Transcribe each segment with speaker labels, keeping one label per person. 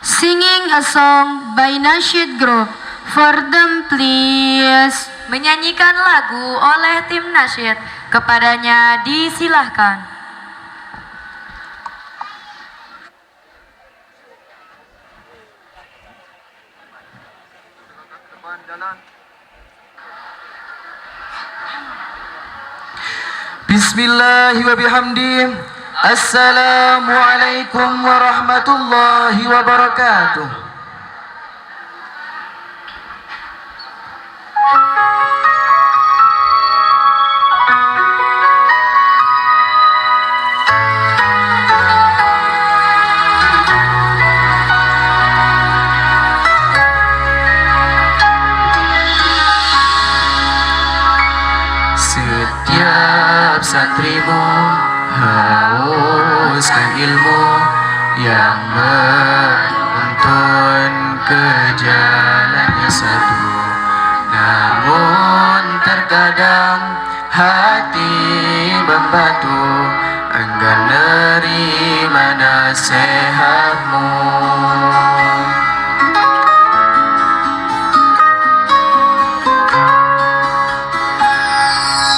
Speaker 1: Singing a song by Nasyid Group. For them please.
Speaker 2: Menyanyikan lagu oleh tim nasyid. Kepadanya disilahkan.
Speaker 3: Bismillahi wa bihamdi. Assalamualaikum warahmatullahi wabarakatuh. Setiap santrimu hauskan ilmu yang menuntun ke jalannya satu. Namun terkadang hati membatu enggan nerima nasihatmu.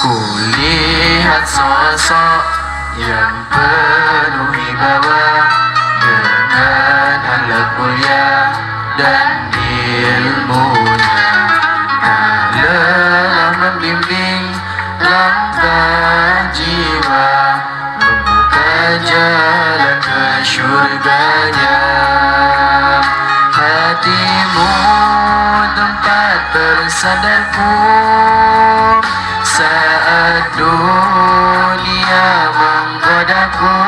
Speaker 3: Kulihat sosok yang penuh wibawa dengan akhlak mulia dan ilmunya, tak lelah membimbing langkah jiwa, membuka jalan ke syurganya. Hatimu tempat bersandarku saat dunia menggodaku.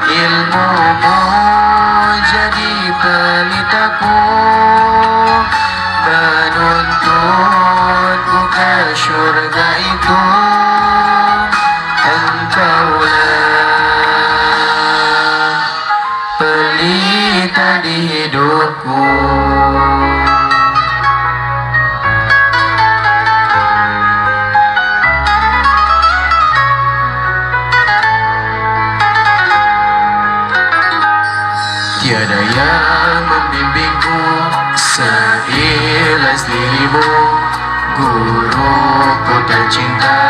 Speaker 3: Ilmumu jadi pelitaku, menuntunku ke syurga itu. Engkaulah pelita di hidupku. Tiada yang membimbingku seikhlas dirimu, guruku tercinta,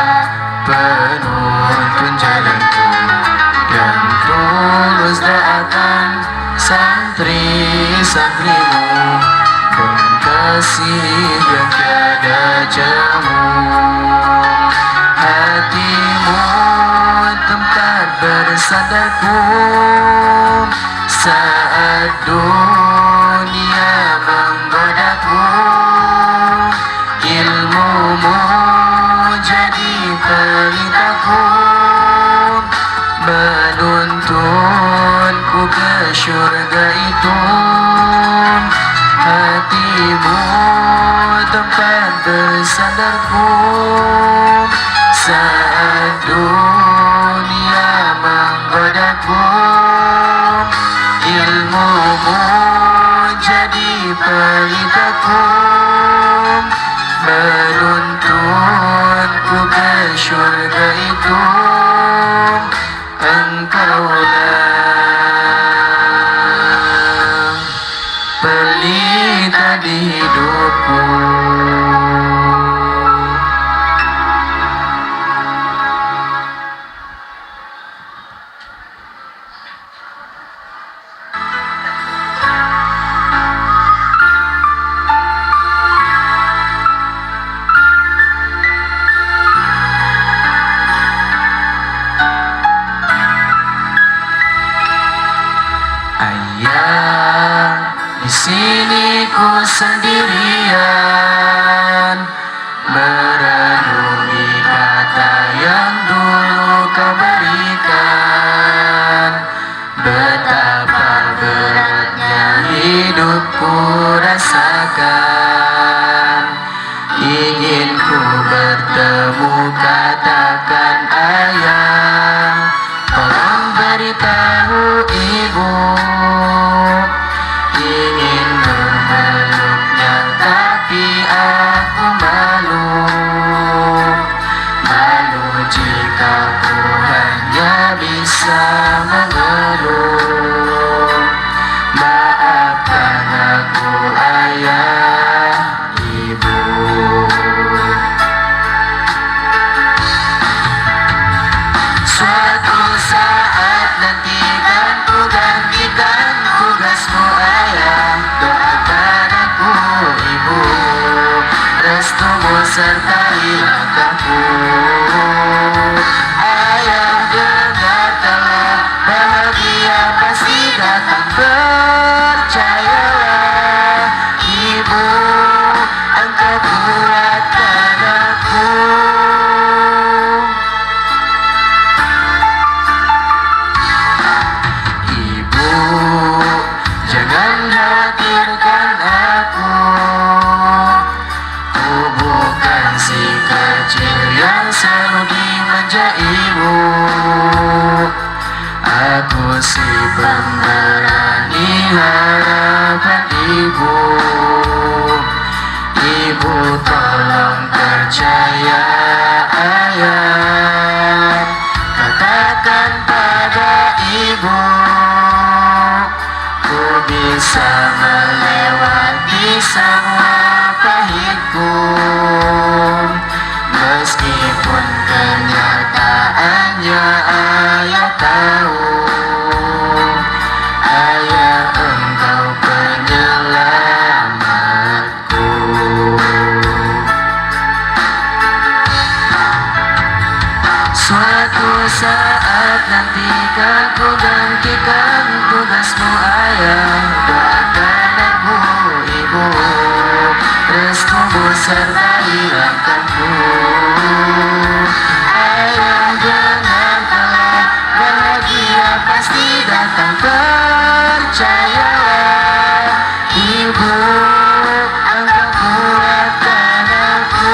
Speaker 3: penuntun jalanku, dan tulus doakan santri-santrimu dengan kasih yang tiada jemu. Hatimu tempat bersandarku saat dunia menggodaku. Ilmumu jadi pelitaku, menuntunku ke syurga itu. Hatimu tempat bersandarku saat dunia menggodaku. Ilmumu jadi pelitaku, menuntunku ke syurga itu. Engkaulah pelita di hidupku. Ayah, di sini ku sendirian, merenungi kata yang dulu kau berikan. Betapa beratnya hidupku rasakan. Ingin ku bertemu, katakan ayah, tolong beritahu ibu. Ingin memeluknya tapi aku malu. Malu jika ku hanya bisa mengeluh. ibu. Ibu tolong percaya ayah. Katakan pada ibu, ku bisa melewati semua pahitku. Meskipun kenyataannya ayah tahu, ayah engkau penyelamatku. Suatu saat nanti kan ku gantikan tugasmu ayah. Doakan aku ibu, restumu sertai langkahku. Ayah dengarkanlah, bahagia pasti datang, percayalah. Ibu, engkau kuatkan aku.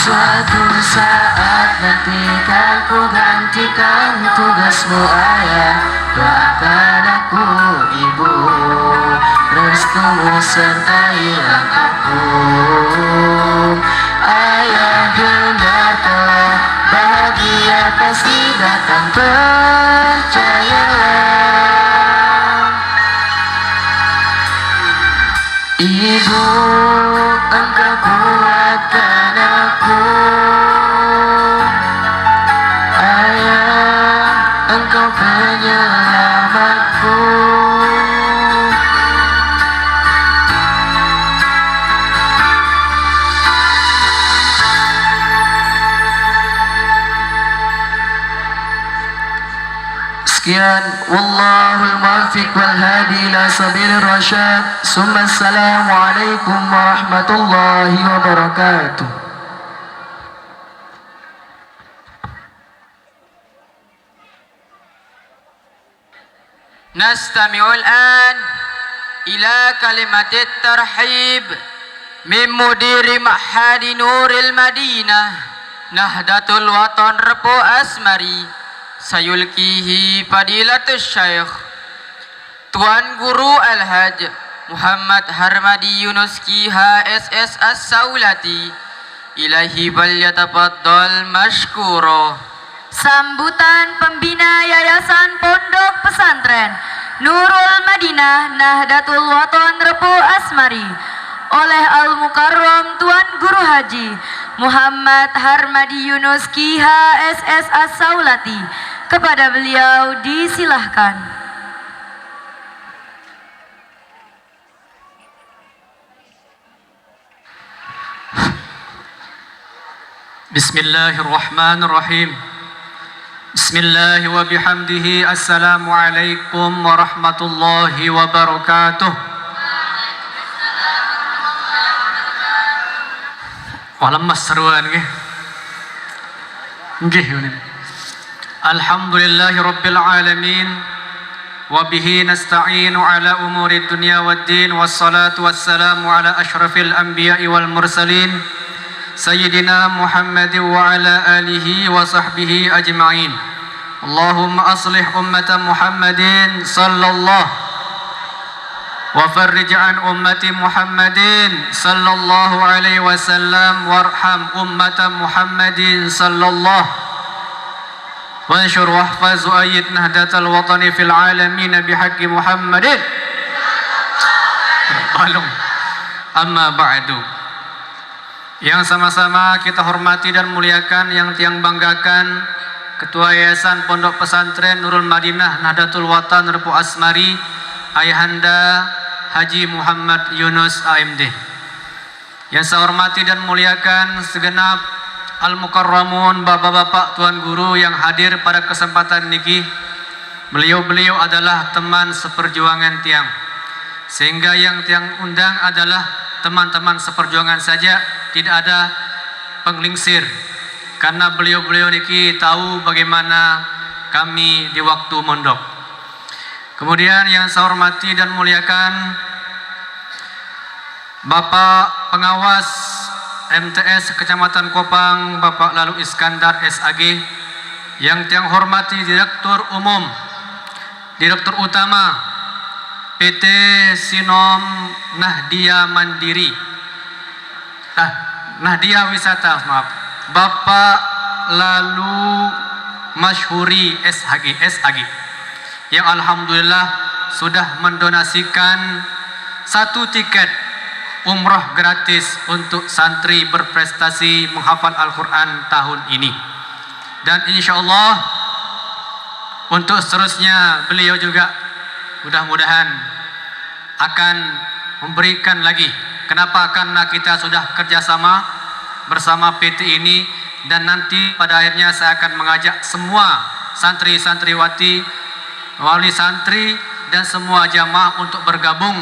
Speaker 3: Suatu saat nanti kan ku gantikan tugasmu ayah. Doakan aku ibu, restumu sertai langkahku. Ayah dengarkanlah, bahagia pasti datang, percayalah. Ibu, engkau kuatkan aku. Ayah, engkau penyelamatku. Sekian, wallahul muwaffiq wal hadi ila sabilir rasyad. Summa assalamualaikum warahmatullahi wabarakatuh.
Speaker 4: نستمع الآن إلى كلمة الترحيب من مدير معهد نور المدينة نهضة الوطن ربو أسمري سيلقيه فضيلة الشيخ Tuan Guru Al-Haj Muhammad Harmadi Yunus Kiha SS As-Saulati ilahi falyatafaddal mashkuro.
Speaker 2: Sambutan pembina Yayasan Pondok Pesantren Nurul Madinah Nahdlatul Wathon Repu Asmari oleh Al-Mukarram Tuan Guru Haji Muhammad Harmadi Yunus Kiha SS As-Saulati. Kepada beliau disilahkan.
Speaker 5: Bismillahirrahmanirrahim. Bismillah wa bihamdihi. Assalamualaikum warahmatullahi wabarakatuh. Walam masruan nggih. Nggih ini. Alhamdulillahi rabbil alamin wa bihi nasta'inu ala umuri dunya waddin wassalatu wassalamu ala asyrafil anbiya'i wal mursalin Sayyidina Muhammad wa ala alihi wa sahbihi ajma'in. Allahumma aslih ummata Muhammadin sallallahu wa farrij an ummati Muhammadin sallallahu alaihi wasallam warham ummata Muhammadin sallallahu wanshur wahfaz wa ayyid nahdatal watani fil alamin bihaqqi Muhammadin. Amma ba'du. Yang sama-sama kita hormati dan muliakan, yang tiang banggakan Ketua Yayasan Pondok Pesantren Nurul Madinah Nahdlatul Wathon Repu Asmari, Ayahanda Haji Muhammad Yunus AMD. Yang saya hormati dan muliakan segenap Al-Mukarramun, bapak-bapak, tuan guru yang hadir pada kesempatan niki, beliau-beliau adalah teman seperjuangan tiang. Sehingga yang tiang undang adalah teman-teman seperjuangan saja, tidak ada penglingsir. Karena beliau-beliau niki tahu bagaimana kami di waktu mondok. Kemudian yang saya hormati dan muliakan Bapak Pengawas MTS Kecamatan Kopang, Bapak Lalu Iskandar SAG, yang tiang hormati Direktur Umum, Direktur Utama PT Sinom Nahdia Mandiri, Nahdia Wisata, maaf, Bapak Lalu Masyhuri SAG, yang alhamdulillah sudah mendonasikan 1 tiket umroh gratis untuk santri berprestasi menghafal Al-Quran tahun ini. Dan insya Allah untuk seterusnya beliau juga mudah-mudahan akan memberikan lagi. Kenapa? Karena kita sudah kerjasama bersama PT ini, dan nanti pada akhirnya saya akan mengajak semua santri-santriwati, wali santri dan semua jamaah untuk bergabung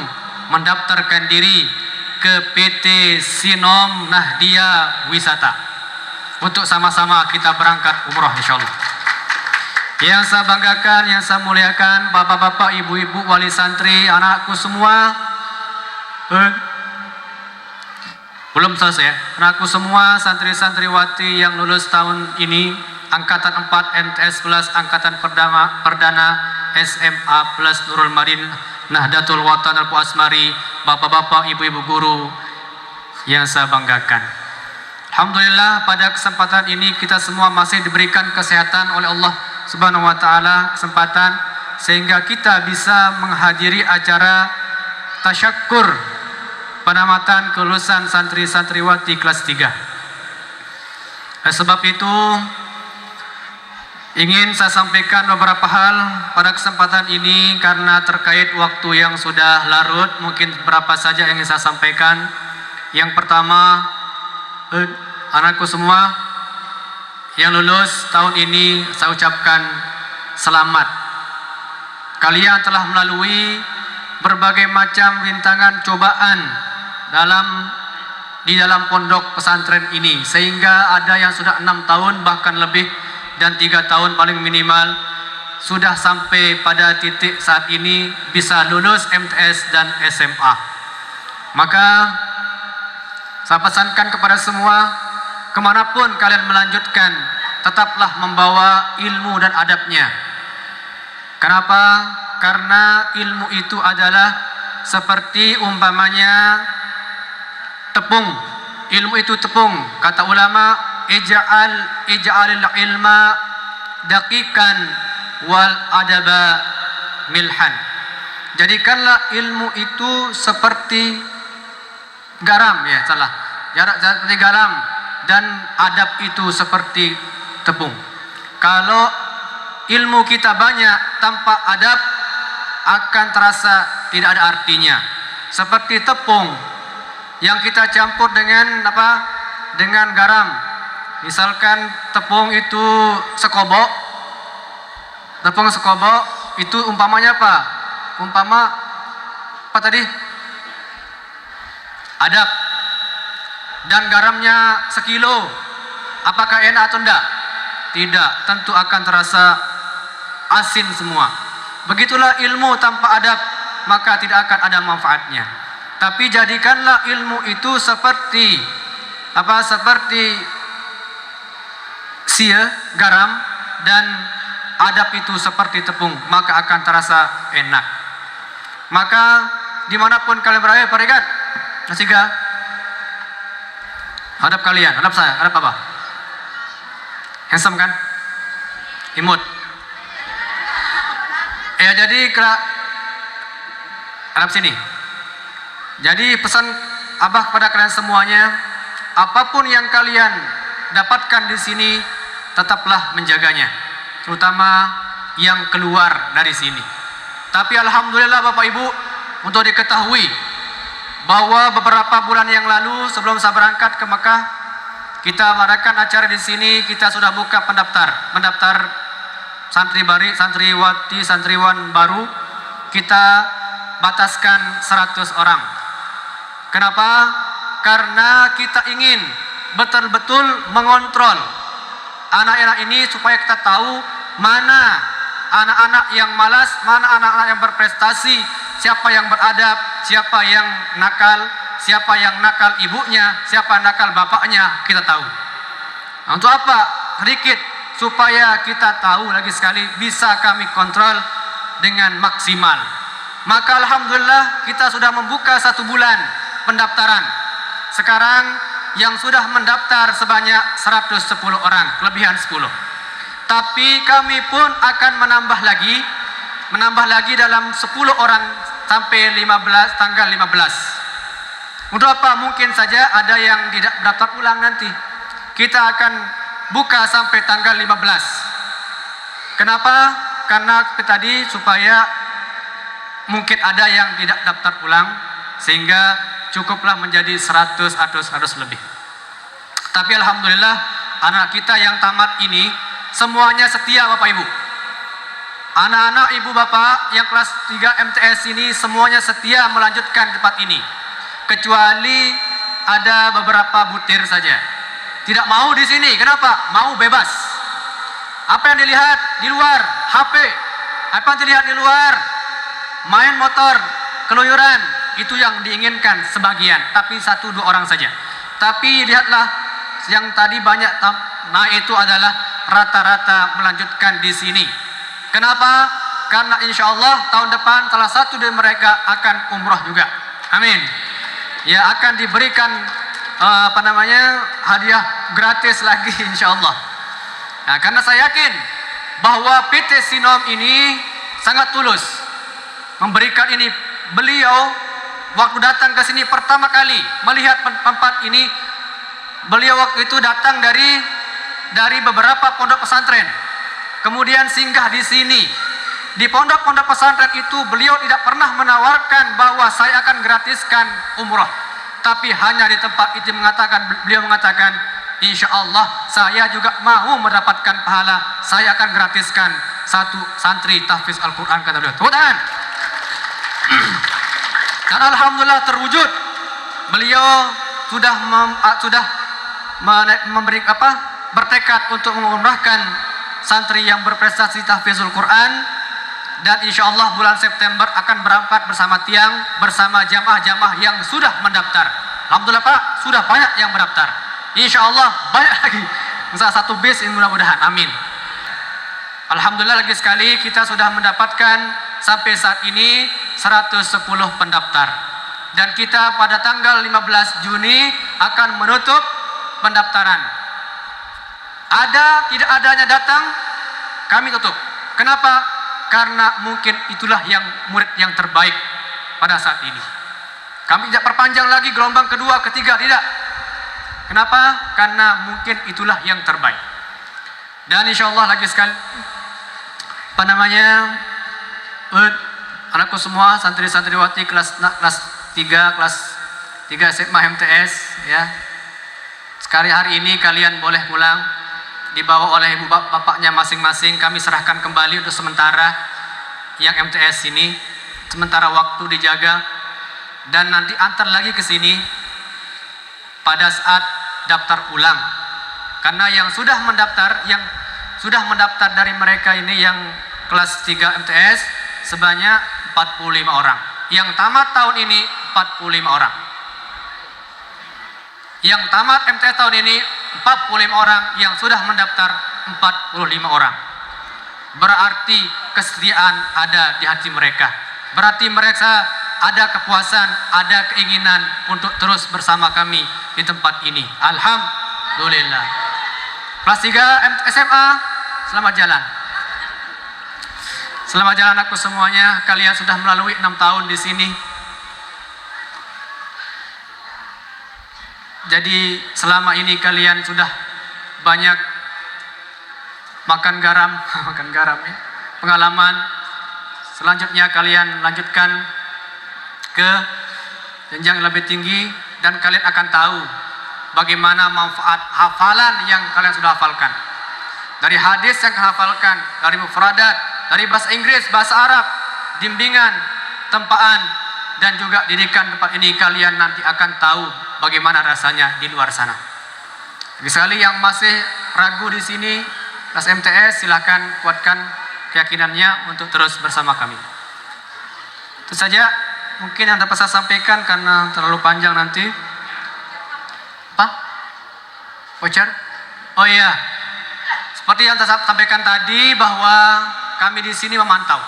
Speaker 5: mendaftarkan diri ke PT Sinom Nahdia Wisata untuk sama-sama kita berangkat umroh insyaallah. Yang saya banggakan, yang saya muliakan, bapak-bapak, ibu-ibu, wali santri, anakku semua, belum selesai, anakku semua, santri-santriwati yang lulus tahun ini, angkatan 4 MTS plus angkatan perdana SMA plus Nurul Madinah Nahdlatul Watan Repu Asmari, bapak-bapak, ibu-ibu guru yang saya banggakan. Alhamdulillah pada kesempatan ini kita semua masih diberikan kesehatan oleh Allah Subhanahu wa taala, kesempatan sehingga kita bisa menghadiri acara tasyakur penamatan kelulusan santri-santriwati kelas 3. Sebab itu ingin saya sampaikan beberapa hal pada kesempatan ini, karena terkait waktu yang sudah larut, mungkin berapa saja yang ingin saya sampaikan. Yang pertama, anakku semua yang lulus tahun ini saya ucapkan selamat. Kalian telah melalui berbagai macam rintangan cobaan di dalam pondok pesantren ini, sehingga ada yang sudah 6 tahun bahkan lebih, dan 3 tahun paling minimal, sudah sampai pada titik saat ini bisa lulus MTS dan SMA. Maka saya pesankan kepada semua, kemanapun kalian melanjutkan, tetaplah membawa ilmu dan adabnya. Kenapa? Karena ilmu itu adalah seperti umpamanya tepung. Ilmu itu tepung. Kata ulama, ij'alil ilma daqiqan wal adaba milhan. Jadikanlah ilmu itu seperti garam, seperti garam, dan adab itu seperti tepung. Kalau ilmu kita banyak tanpa adab, akan terasa tidak ada artinya. Seperti tepung yang kita campur dengan dengan garam. Misalkan tepung itu sekobok, itu umpamanya apa? Apa tadi? Adab. Dan garamnya sekilo, apakah enak atau enggak? Tidak, tentu akan terasa asin semua. Begitulah ilmu tanpa adab, maka tidak akan ada manfaatnya. Tapi jadikanlah ilmu itu seperti garam, dan adab itu seperti tepung, maka akan terasa enak. Maka dimanapun kalian berada, perikat nasiga, hadap kalian, hadap saya, hadap apa? Handsome kan? Imut. Ya, jadi hadap sini. Jadi pesan Abah kepada kalian semuanya, apapun yang kalian dapatkan di sini, tetaplah menjaganya, terutama yang keluar dari sini. Tapi alhamdulillah Bapak Ibu, untuk diketahui bahwa beberapa bulan yang lalu sebelum saya berangkat ke Mekah, kita mengadakan acara di sini. Kita sudah buka mendaftar santriwati, santriwan baru kita bataskan 100 orang. Kenapa? Karena kita ingin betul-betul mengontrol anak-anak ini supaya kita tahu mana anak-anak yang malas, mana anak-anak yang berprestasi, siapa yang beradab, siapa yang nakal, siapa yang nakal ibunya, siapa nakal bapaknya, kita tahu. Nah, untuk apa? Sedikit supaya kita tahu lagi sekali bisa kami kontrol dengan maksimal. Maka alhamdulillah kita sudah membuka 1 bulan pendaftaran. Sekarang yang sudah mendaftar sebanyak 110 orang, kelebihan 10. Tapi kami pun akan menambah lagi dalam 10 orang sampai tanggal 15. Untuk apa? Mungkin saja ada yang tidak daftar ulang nanti. Kita akan buka sampai tanggal 15. Kenapa? Karena tadi supaya mungkin ada yang tidak daftar ulang sehingga cukuplah menjadi 100 atau 100 lebih. Tapi alhamdulillah anak kita yang tamat ini semuanya setia Bapak Ibu. Anak-anak ibu bapak yang kelas 3 MTS ini semuanya setia melanjutkan tempat ini. Kecuali ada beberapa butir saja. Tidak mau di sini. Kenapa? Mau bebas. Apa yang dilihat di luar? HP. Apa yang dilihat di luar? Main motor, keluyuran. Itu yang diinginkan sebagian. Tapi 1-2 orang saja. Tapi lihatlah yang tadi banyak. Nah itu adalah rata-rata melanjutkan di sini. Kenapa? Karena insya Allah tahun depan salah satu dari mereka akan umroh juga. Amin. Ya akan diberikan hadiah gratis lagi insya Allah. Nah, karena saya yakin bahwa PT Sinom ini sangat tulus memberikan ini. Beliau waktu datang ke sini pertama kali melihat tempat ini, beliau waktu itu datang dari beberapa pondok pesantren, kemudian singgah di sini. Di pondok-pondok pesantren itu beliau tidak pernah menawarkan bahwa saya akan gratiskan umroh, tapi hanya di tempat itu beliau mengatakan, insya Allah saya juga mau mendapatkan pahala, saya akan gratiskan 1 santri tahfiz Al-Quran, kata beliau. Tepuk tangan. Dan alhamdulillah terwujud. Beliau sudah bertekad untuk mengumrahkan santri yang berprestasi tahfizul Quran. Dan insya Allah bulan September akan berangkat bersama bersama jamaah-jamaah yang sudah mendaftar. Alhamdulillah Pak, sudah banyak yang mendaftar. Insya Allah banyak lagi. Misalnya 1 bis ini mudah-mudahan, amin. Alhamdulillah lagi sekali kita sudah mendapatkan sampai saat ini 110 pendaftar. Dan kita pada tanggal 15 Juni akan menutup pendaftaran. Tidak adanya datang, kami tutup. Kenapa? Karena mungkin itulah yang murid yang terbaik pada saat ini. Kami tidak perpanjang lagi gelombang kedua, ketiga, tidak. Kenapa? Karena mungkin itulah yang terbaik. Dan insya Allah lagi sekali, anakku semua santri-santriwati kelas 3 SMA MTS ya. Sekali hari ini kalian boleh pulang, dibawa oleh ibu bapaknya masing-masing. Kami serahkan kembali untuk sementara yang MTS ini, sementara waktu dijaga, dan nanti antar lagi ke sini pada saat daftar ulang. Karena yang sudah mendaftar dari mereka ini yang kelas 3 MTS sebanyak 45 orang. Yang tamat tahun ini 45 orang. Yang tamat MTS tahun ini 45 orang, yang sudah mendaftar 45 orang. Berarti kesetiaan ada di hati mereka. Berarti mereka ada kepuasan, ada keinginan untuk terus bersama kami di tempat ini. Alhamdulillah. Kelas 3 SMA, selamat jalan. Selamat jalan aku semuanya. Kalian sudah melalui 6 tahun di sini. Jadi selama ini kalian sudah banyak makan garam ya, pengalaman. Selanjutnya kalian lanjutkan ke jenjang lebih tinggi dan kalian akan tahu bagaimana manfaat hafalan yang kalian sudah hafalkan. dari hadis yang hafalkan, dari mufradat, dari bahasa Inggris, bahasa Arab, bimbingan, tempaan, dan juga didikan tempat ini, kalian nanti akan tahu bagaimana rasanya di luar sana. Sekali yang masih ragu di sini, kelas MTS, silahkan kuatkan keyakinannya untuk terus bersama kami. Itu saja mungkin yang dapat saya sampaikan karena terlalu panjang nanti. Apa? Voucher? Oh iya, seperti yang saya sampaikan tadi bahwa kami di sini memantau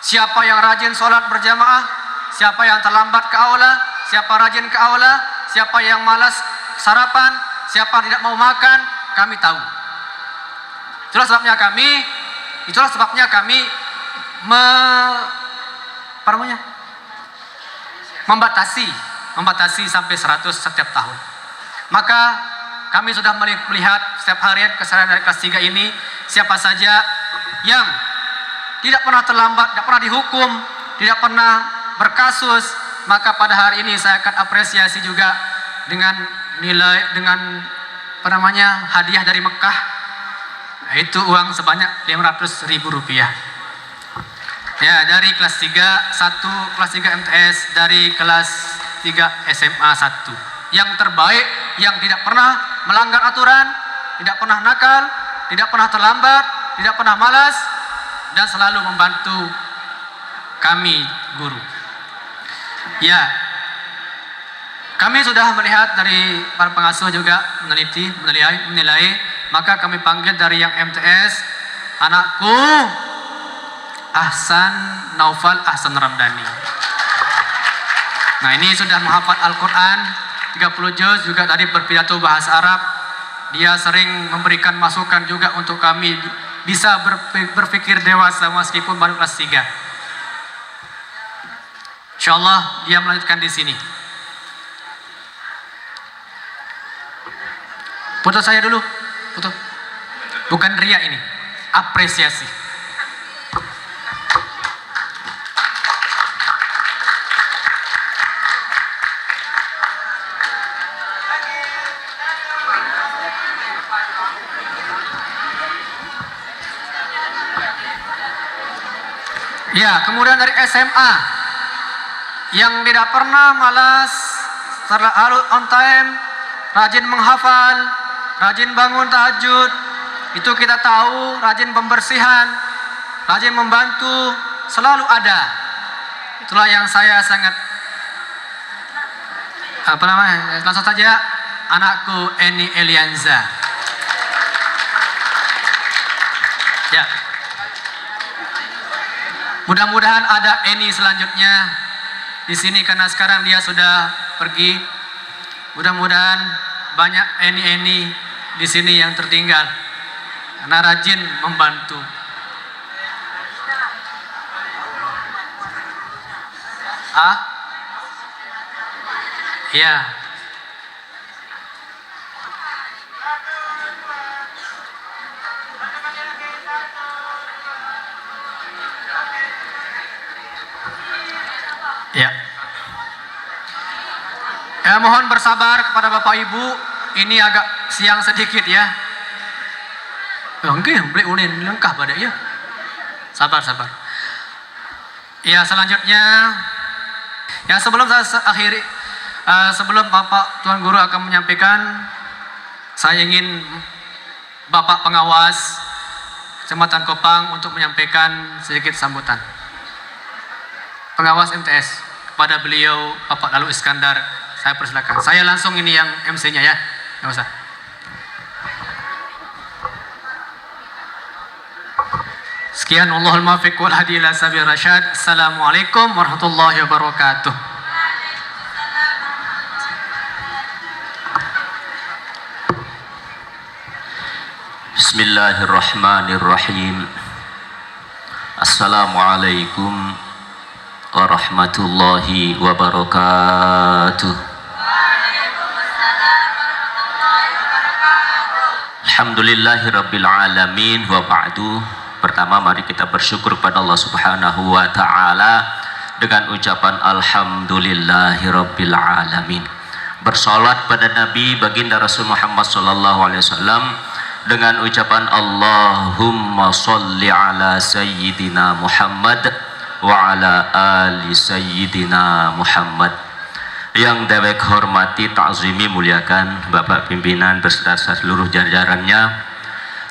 Speaker 5: siapa yang rajin sholat berjamaah, siapa yang terlambat ke aula, siapa rajin ke aula, siapa yang malas sarapan, siapa tidak mau makan, kami tahu. Itulah sebabnya kami membatasi sampai 100 setiap tahun. Maka kami sudah melihat setiap harian keseharian dari kelas 3 ini, siapa saja yang tidak pernah terlambat, tidak pernah dihukum, tidak pernah berkasus, maka pada hari ini saya akan apresiasi juga dengan hadiah dari Mekah, yaitu uang sebanyak 500.000 rupiah. Ya, dari kelas 3 kelas 3 MTS, dari kelas 3 SMA 1. Yang terbaik, yang tidak pernah melanggar aturan, tidak pernah nakal, tidak pernah terlambat, tidak pernah malas, dan selalu membantu kami guru. Ya, kami sudah melihat dari para pengasuh juga menilai, maka kami panggil dari yang MTS, anakku Ahsan Naufal Ahsan Ramdhani. Nah, ini sudah menghafal Al-Quran 30 juz, juga tadi berpidato bahasa Arab. Dia sering memberikan masukan juga untuk kami bisa berpikir dewasa meskipun baru kelas 3. Insyaallah dia melanjutkan di sini. Foto saya dulu, foto. Bukan ria ini, apresiasi. Ya, kemudian dari SMA yang tidak pernah malas, selalu on time, rajin menghafal, rajin bangun tahajud, itu kita tahu, rajin pembersihan, rajin membantu, selalu ada. Itulah yang saya sangat langsung saja, anakku Eni Elianza. Ya. Mudah-mudahan ada Eni selanjutnya di sini karena sekarang dia sudah pergi. Mudah-mudahan banyak Eni di sini yang tertinggal karena rajin membantu. Ya. Ya. Mohon bersabar kepada Bapak Ibu, ini agak siang sedikit ya. Oke, beli ulin lengkap pada ya. Sabar. Ya, selanjutnya ya, sebelum saya akhiri, sebelum Bapak Tuan Guru akan menyampaikan, saya ingin Bapak Pengawas Kecamatan Kopang untuk menyampaikan sedikit sambutan. Pengawas MTS, kepada beliau Bapak Lalu Iskandar, saya persilakan. Saya langsung ini yang MC-nya ya, nggak usah. Sekian, Allahul muwaffiq wal hadi ila sabil rasyad. Assalamualaikum warahmatullahi wabarakatuh.
Speaker 6: Bismillahirrahmanirrahim. Assalamualaikum warahmatullahi wabarakatuh. Alhamdulillahirabbil alamin wa ba'du. Pertama, mari kita bersyukur kepada Allah Subhanahu wa taala dengan ucapan alhamdulillahirabbil alamin. Bersolat pada Nabi baginda Rasul Muhammad sallallahu alaihi wasallam dengan ucapan Allahumma sholli ala sayyidina Muhammad wa ala ali sayyidina Muhammad. Yang dewek hormati, ta'zimi, muliakan Bapak pimpinan beserta seluruh jajarannya.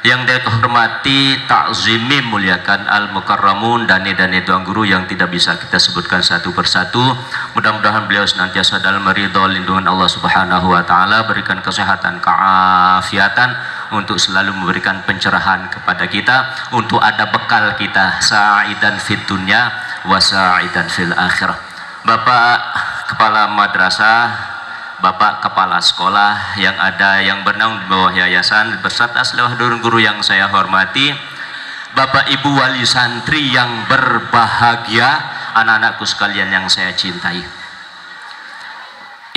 Speaker 6: Yang dewek hormati, ta'zimi, muliakan al-mukarramun, dani-dani tuan guru yang tidak bisa kita sebutkan satu persatu. Mudah-mudahan beliau senantiasa dalam ridho lindungan Allah Subhanahu wa taala, berikan kesehatan, keafiatan untuk selalu memberikan pencerahan kepada kita, untuk ada bekal kita sa'idan fid dunya wa sa'idan fil akhirah. Bapak Kepala Madrasah, Bapak Kepala Sekolah yang ada yang bernaung di bawah yayasan beserta seluruh guru yang saya hormati, Bapak Ibu wali santri yang berbahagia, anak-anakku sekalian yang saya cintai.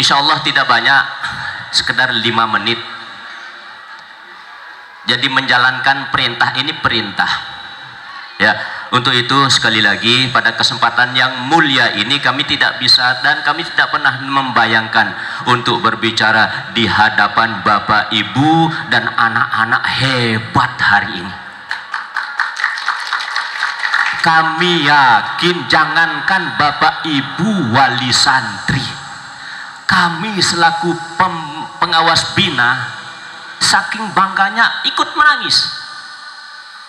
Speaker 6: Insya Allah tidak banyak, sekedar 5 menit. Jadi menjalankan perintah ini perintah. Ya, untuk itu sekali lagi pada kesempatan yang mulia ini kami tidak bisa dan kami tidak pernah membayangkan untuk berbicara di hadapan Bapak Ibu dan anak-anak hebat hari ini. Kami yakin jangankan Bapak Ibu wali santri, kami selaku pengawas bina saking bangganya ikut menangis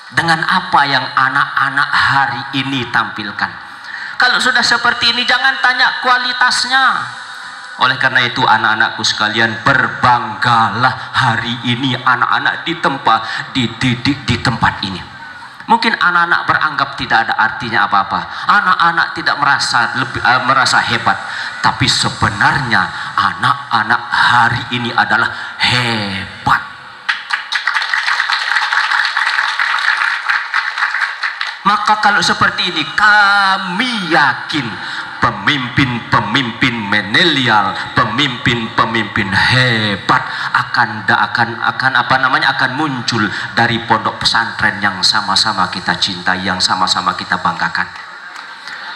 Speaker 6: dengan apa yang anak-anak hari ini tampilkan. Kalau sudah seperti ini jangan tanya kualitasnya. Oleh karena itu anak-anakku sekalian, berbanggalah hari ini anak-anak dididik di tempat ini. Mungkin anak-anak beranggap tidak ada artinya apa-apa, anak-anak tidak merasa hebat, tapi sebenarnya anak-anak hari ini adalah hebat. Maka kalau seperti ini kami yakin pemimpin-pemimpin milenial, pemimpin-pemimpin hebat akan muncul dari pondok pesantren yang sama-sama kita cintai, yang sama-sama kita banggakan.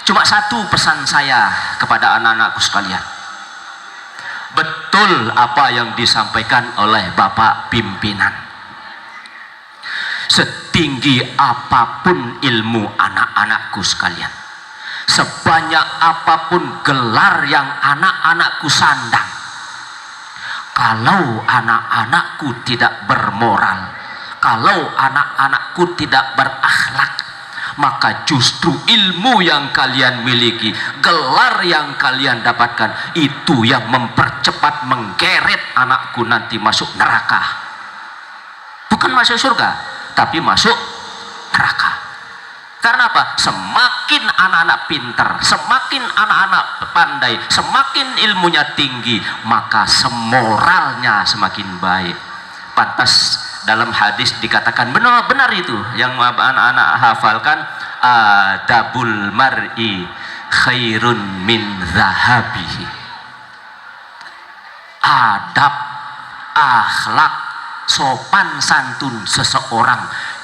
Speaker 6: Cuma satu pesan saya kepada anak-anakku sekalian. Betul apa yang disampaikan oleh Bapak pimpinan. Setinggi apapun ilmu anak-anakku sekalian, sebanyak apapun gelar yang anak-anakku sandang, kalau anak-anakku tidak bermoral, kalau anak-anakku tidak berakhlak, maka justru ilmu yang kalian miliki, gelar yang kalian dapatkan, itu yang mempercepat menggeret anakku nanti masuk neraka. Bukan masuk surga, tapi masuk neraka. Karena apa? Semakin anak-anak pintar, semakin anak-anak pandai, semakin ilmunya tinggi, maka semoralnya semakin baik. Pantas dalam hadis dikatakan, benar-benar itu yang anak-anak hafalkan, adabul mar'i khairun min zahabihi. Adab, akhlak, sopan santun seseorang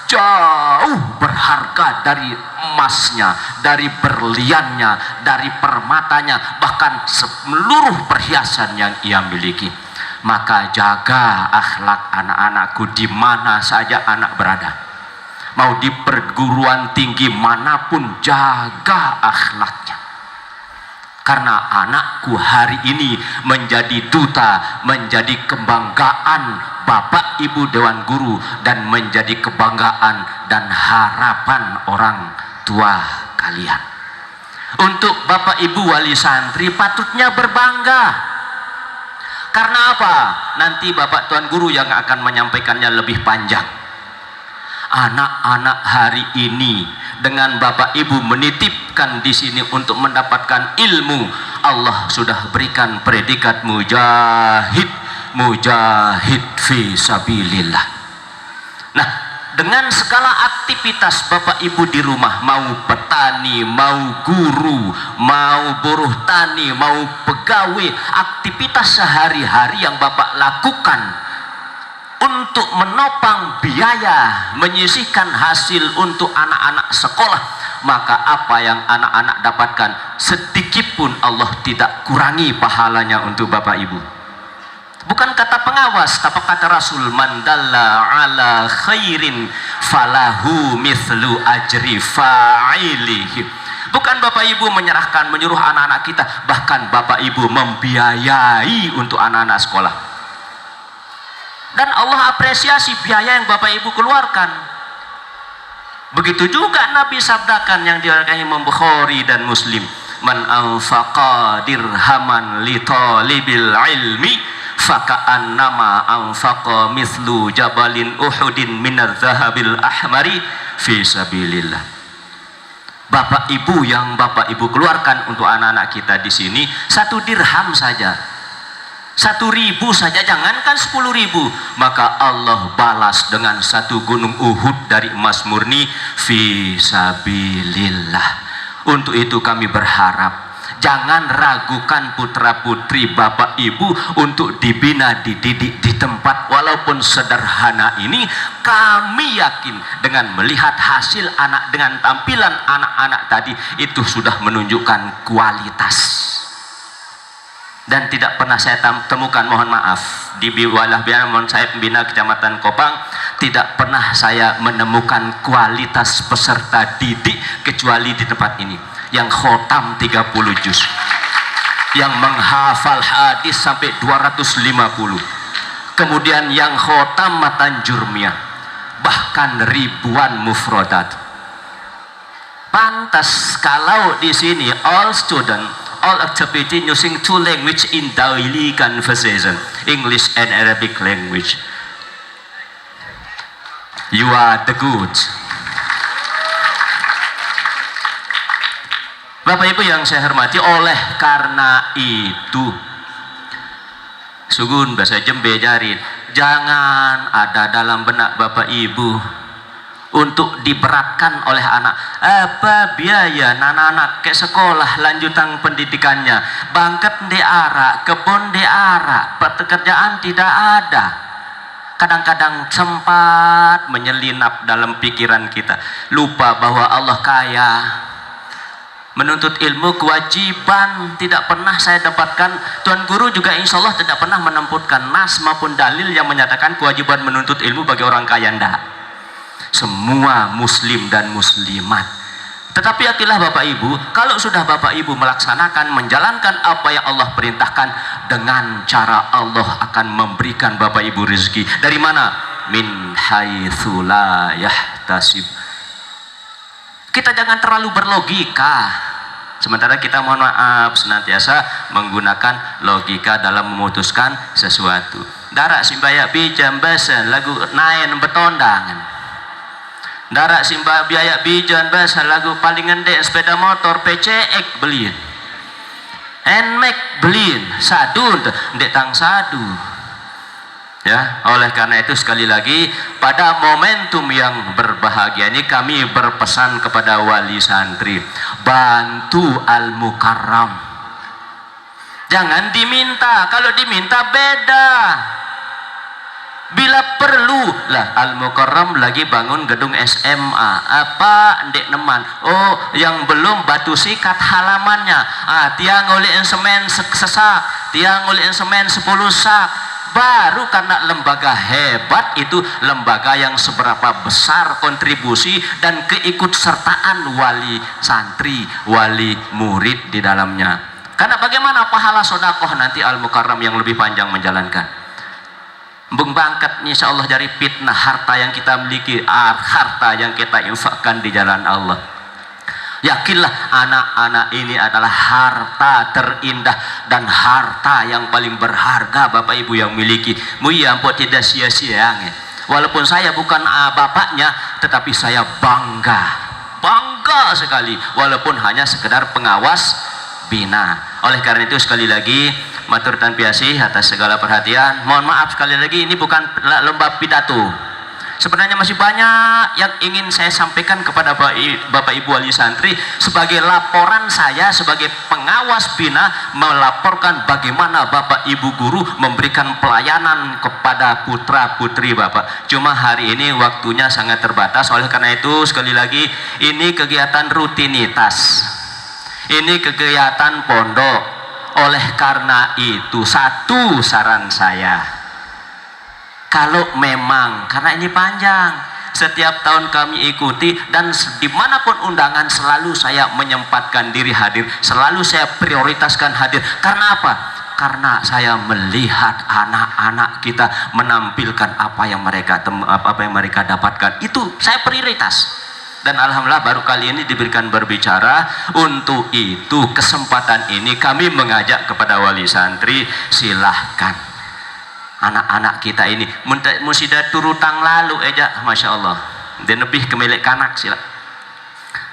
Speaker 6: jauh berharga dari emasnya, dari berliannya, dari permatanya, bahkan seluruh perhiasan yang ia miliki. Maka jaga akhlak anak-anakku di mana saja anak berada. Mau di perguruan tinggi manapun, jaga akhlaknya. Karena anakku hari ini menjadi duta, menjadi kebanggaan Bapak Ibu Dewan Guru, dan menjadi kebanggaan dan harapan orang tua kalian. Untuk Bapak Ibu wali santri patutnya berbangga. Karena apa? Nanti Bapak Tuan Guru yang akan menyampaikannya lebih panjang. Anak-anak hari ini dengan Bapak Ibu menitipkan di sini untuk mendapatkan ilmu, Allah sudah berikan predikat mujahid, mujahid fi sabilillah. Nah, dengan segala aktivitas Bapak Ibu di rumah, mau petani, mau guru, mau buruh tani, mau pegawai, aktivitas sehari-hari yang Bapak lakukan untuk menopang biaya, menyisihkan hasil untuk anak-anak sekolah, maka apa yang anak-anak dapatkan sedikit pun Allah tidak kurangi pahalanya untuk Bapak Ibu. Bukan kata pengawas, tapi kata Rasul, man dalla ala khairin falahu mithlu ajri fa'ilihi. Bukan Bapak Ibu menyerahkan, menyuruh anak-anak kita, bahkan Bapak Ibu membiayai untuk anak-anak sekolah. Dan Allah apresiasi biaya yang Bapak Ibu keluarkan. Begitu juga Nabi sabdakan yang diriwayatkan Imam Bukhari dan Muslim, man anfaqa dirhaman li talibil ilmi faka'annama anfaqa mithlu jabalin uhudin minadz zahabil ahmari fi sabilillah. Bapak Ibu yang Bapak Ibu keluarkan untuk anak-anak kita di sini 1 dirham saja, 1.000 saja, jangankan 10.000, maka Allah balas dengan 1 gunung Uhud dari emas murni fi sabilillah. Untuk itu kami berharap jangan ragukan putra putri Bapak Ibu untuk dibina, dididik di tempat walaupun sederhana ini. Kami yakin dengan melihat hasil anak, dengan tampilan anak-anak tadi, itu sudah menunjukkan kualitas. Dan tidak pernah saya temukan, mohon maaf, di wilayah saya pembina Kecamatan Kopang, tidak pernah saya menemukan kualitas peserta didik kecuali di tempat ini, yang khotam 30 juz, yang menghafal hadis sampai 250, kemudian yang khotam matan jurmiyah, bahkan ribuan mufrodat. Pantas kalau di sini all student, all activity using 2 language in daily conversation, English and Arabic language. You are the good. Bapak Ibu yang saya hormati, oleh karena itu sugun bahasa Jembe jarit, jangan ada dalam benak Bapak Ibu untuk diberatkan oleh anak. Apa biaya anak-anak ke sekolah lanjutan pendidikannya, bangket di arak, kebun di arak, pekerjaan tidak ada. Kadang-kadang sempat menyelinap dalam pikiran kita, lupa bahwa Allah kaya. Menuntut ilmu kewajiban, tidak pernah saya dapatkan, Tuan Guru juga insya Allah tidak pernah menemukan nas maupun dalil yang menyatakan kewajiban menuntut ilmu bagi orang kaya. Ndak. Semua muslim dan muslimat. Tetapi yakinlah Bapak Ibu, kalau sudah Bapak Ibu melaksanakan, menjalankan apa yang Allah perintahkan, dengan cara Allah akan memberikan Bapak Ibu rezeki. Dari mana? Min haitsu la yahtasib. Kita jangan terlalu berlogika, sementara kita mohon maaf senantiasa menggunakan logika dalam memutuskan sesuatu. Darak simbaya bijam basan lagu naen betondangan, darak simba biaya bijan basan lagu paling ngende sepeda motor PCX beliin, NMAX beliin, sadun ndek tang sadu. Ya, oleh karena itu sekali lagi pada momentum yang berbahagia ini kami berpesan kepada wali santri, bantu Al-Mukarram. Jangan diminta, kalau diminta beda. Bila perlu lah, Al-Mukarram lagi bangun gedung SMA, apa ndek neman, oh yang belum batu sikat halamannya, tiang ngoliin semen sesak, tiang ngoliin semen 10 sak. Baru karena lembaga hebat itu, lembaga yang seberapa besar kontribusi dan keikutsertaan wali santri, wali murid di dalamnya. Karena bagaimana pahala sodakoh nanti Al-Mukarram yang lebih panjang menjalankan. Bung bangkat insya Allah dari fitnah harta yang kita miliki, harta yang kita infakkan di jalan Allah. Yakinlah anak-anak ini adalah harta terindah dan harta yang paling berharga Bapak Ibu yang miliki. Muya ampun tidak sia-sia. Walaupun saya bukan bapaknya, tetapi saya bangga sekali, walaupun hanya sekedar pengawas bina. Oleh karena itu sekali lagi matur dan piasih atas segala perhatian. Mohon maaf sekali lagi, ini bukan lomba pidato. Sebenarnya masih banyak yang ingin saya sampaikan kepada Bapak Ibu wali santri sebagai laporan saya sebagai pengawas bina, melaporkan bagaimana Bapak Ibu guru memberikan pelayanan kepada putra putri Bapak. Cuma hari ini waktunya sangat terbatas, oleh karena itu sekali lagi ini kegiatan rutinitas, ini kegiatan pondok. Oleh karena itu, satu saran saya, kalau memang, karena ini panjang, setiap tahun kami ikuti dan dimanapun undangan selalu saya menyempatkan diri hadir, selalu saya prioritaskan hadir. Karena apa? Karena saya melihat anak-anak kita menampilkan apa yang mereka dapatkan, itu saya prioritas. Dan alhamdulillah baru kali ini diberikan berbicara. Untuk itu kesempatan ini kami mengajak kepada wali santri, silahkan anak-anak kita ini musida turutang lalu aja, masya Allah, dan lebih kemilik kanak sila.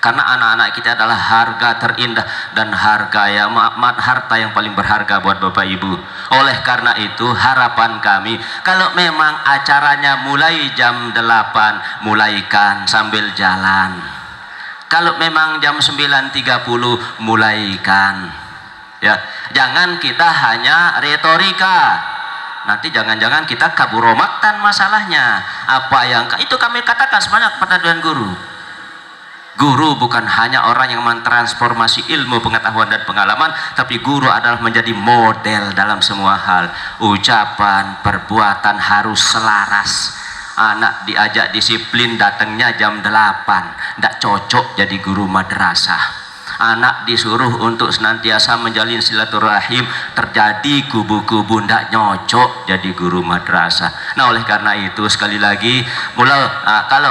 Speaker 6: Karena anak-anak kita adalah harga terindah dan harta yang paling berharga buat Bapak Ibu. Oleh karena itu harapan kami, kalau memang acaranya mulai jam 8, mulaikan sambil jalan. Kalau memang jam 9.30, mulaikan. Ya, jangan kita hanya retorika. Nanti jangan-jangan kita kaburomaktan masalahnya. Apa yang itu kami katakan sebanyak kepada Dewan Guru. Guru bukan hanya orang yang mentransformasi ilmu, pengetahuan dan pengalaman, tapi guru adalah menjadi model dalam semua hal. Ucapan, perbuatan harus selaras. Anak diajak disiplin, datangnya jam 8, tidak cocok jadi guru madrasah. Anak disuruh untuk senantiasa menjalin silaturahim, terjadi kubu-kubu, tidak nyocok jadi guru madrasah. Nah, oleh karena itu sekali lagi, kalau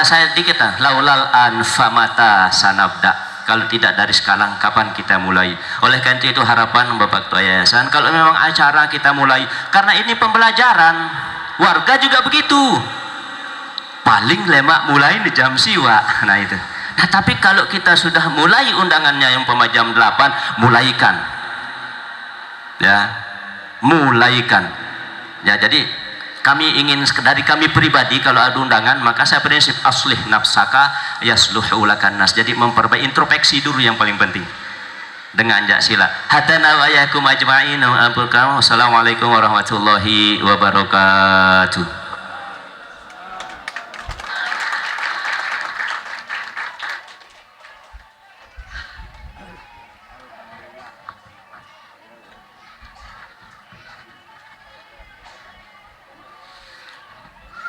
Speaker 6: saya dikit laulal anfamata sanabda, kalau tidak dari sekarang kapan kita mulai? Oleh karena itu harapan Bapak Ketua Yayasan, kalau memang acara kita mulai, karena ini pembelajaran, warga juga begitu, paling lemak mulai di jam siwa. Nah itu. Nah, tapi kalau kita sudah mulai undangannya yang jam 8, mulaikan. Ya, mulaikan. Ya, jadi kami ingin dari kami pribadi kalau ada undangan, maka saya prinsip aslih nafsaka yasluhu lakan nas. Jadi memperbaiki, introspeksi dulu yang paling penting. Dengan jak sila. Hadana wa yakum ajma'in. Wassalamualaikum warahmatullahi wabarakatuh.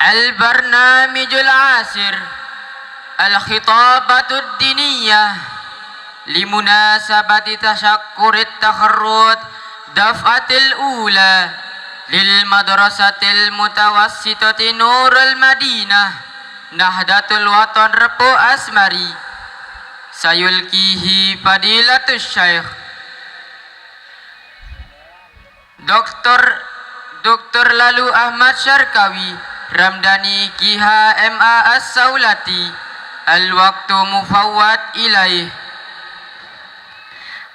Speaker 4: البرنامج العاشر الخطابة الدينية لمناسبة تشكر التخرج دفعة الأولى للمدرسة المتوسطة نور المدينة نهضة الوطن ربو أسمري سيلقيه فضيلة الشيخ Dr. Lalu Ahmad Syarkawi Ramdhani Kiha MA As-Saulati. Al-waktu mufawwad ilaih.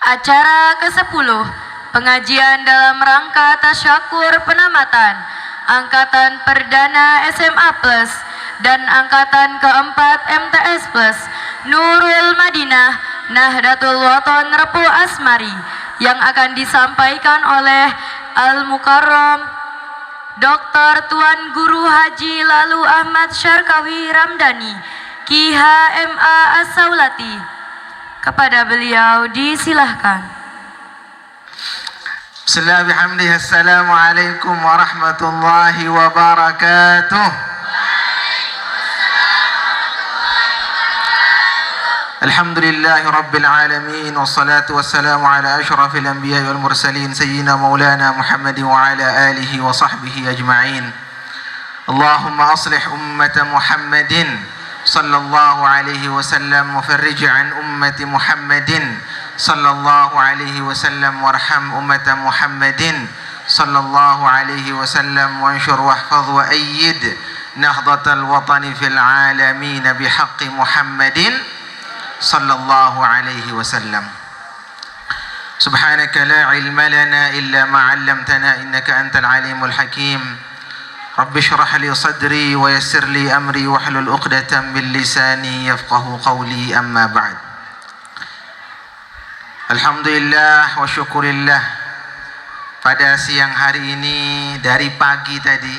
Speaker 2: Acara ke-10, pengajian dalam rangka tasyakur penamatan Angkatan Perdana SMA Plus dan Angkatan keempat MTS Plus Nurul Madinah Nahdlatul Wathon Repu Asmari yang akan disampaikan oleh Al-Mukarram Dr. Tuan Guru Haji Lalu Ahmad Syarkawi Ramdhani Kiha MA As-Saulati. Kepada beliau disilahkan.
Speaker 3: Bismillahirrahmanirrahim. Assalamualaikum warahmatullahi wabarakatuh. Alhamdulillahi Rabbil Alamin. Wassalatu wassalamu ala ashrafil anbiya wal mursalin Sayyidina maulana Muhammadin wa ala alihi wa sahbihi ajma'in. Allahumma aslih ummata Muhammadin sallallahu alaihi wasallam wa farrij an ummati Muhammadin sallallahu alaihi wasallam warham ummata Muhammadin sallallahu alaihi wasallam wanshur wahfaz wa ayyid nahdlatal watani fil alamin bihaqqi Muhammadin sallallahu alaihi wasallam. Subhanaka la ilma lana illa ma 'allamtana innaka antal alimul hakim. Rabbi shrah li sadri wa yassir li amri wahlul 'uqdatam min lisani yafqahu qawli, amma ba'd. Alhamdulillah wa syukurillah, pada siang hari ini dari pagi tadi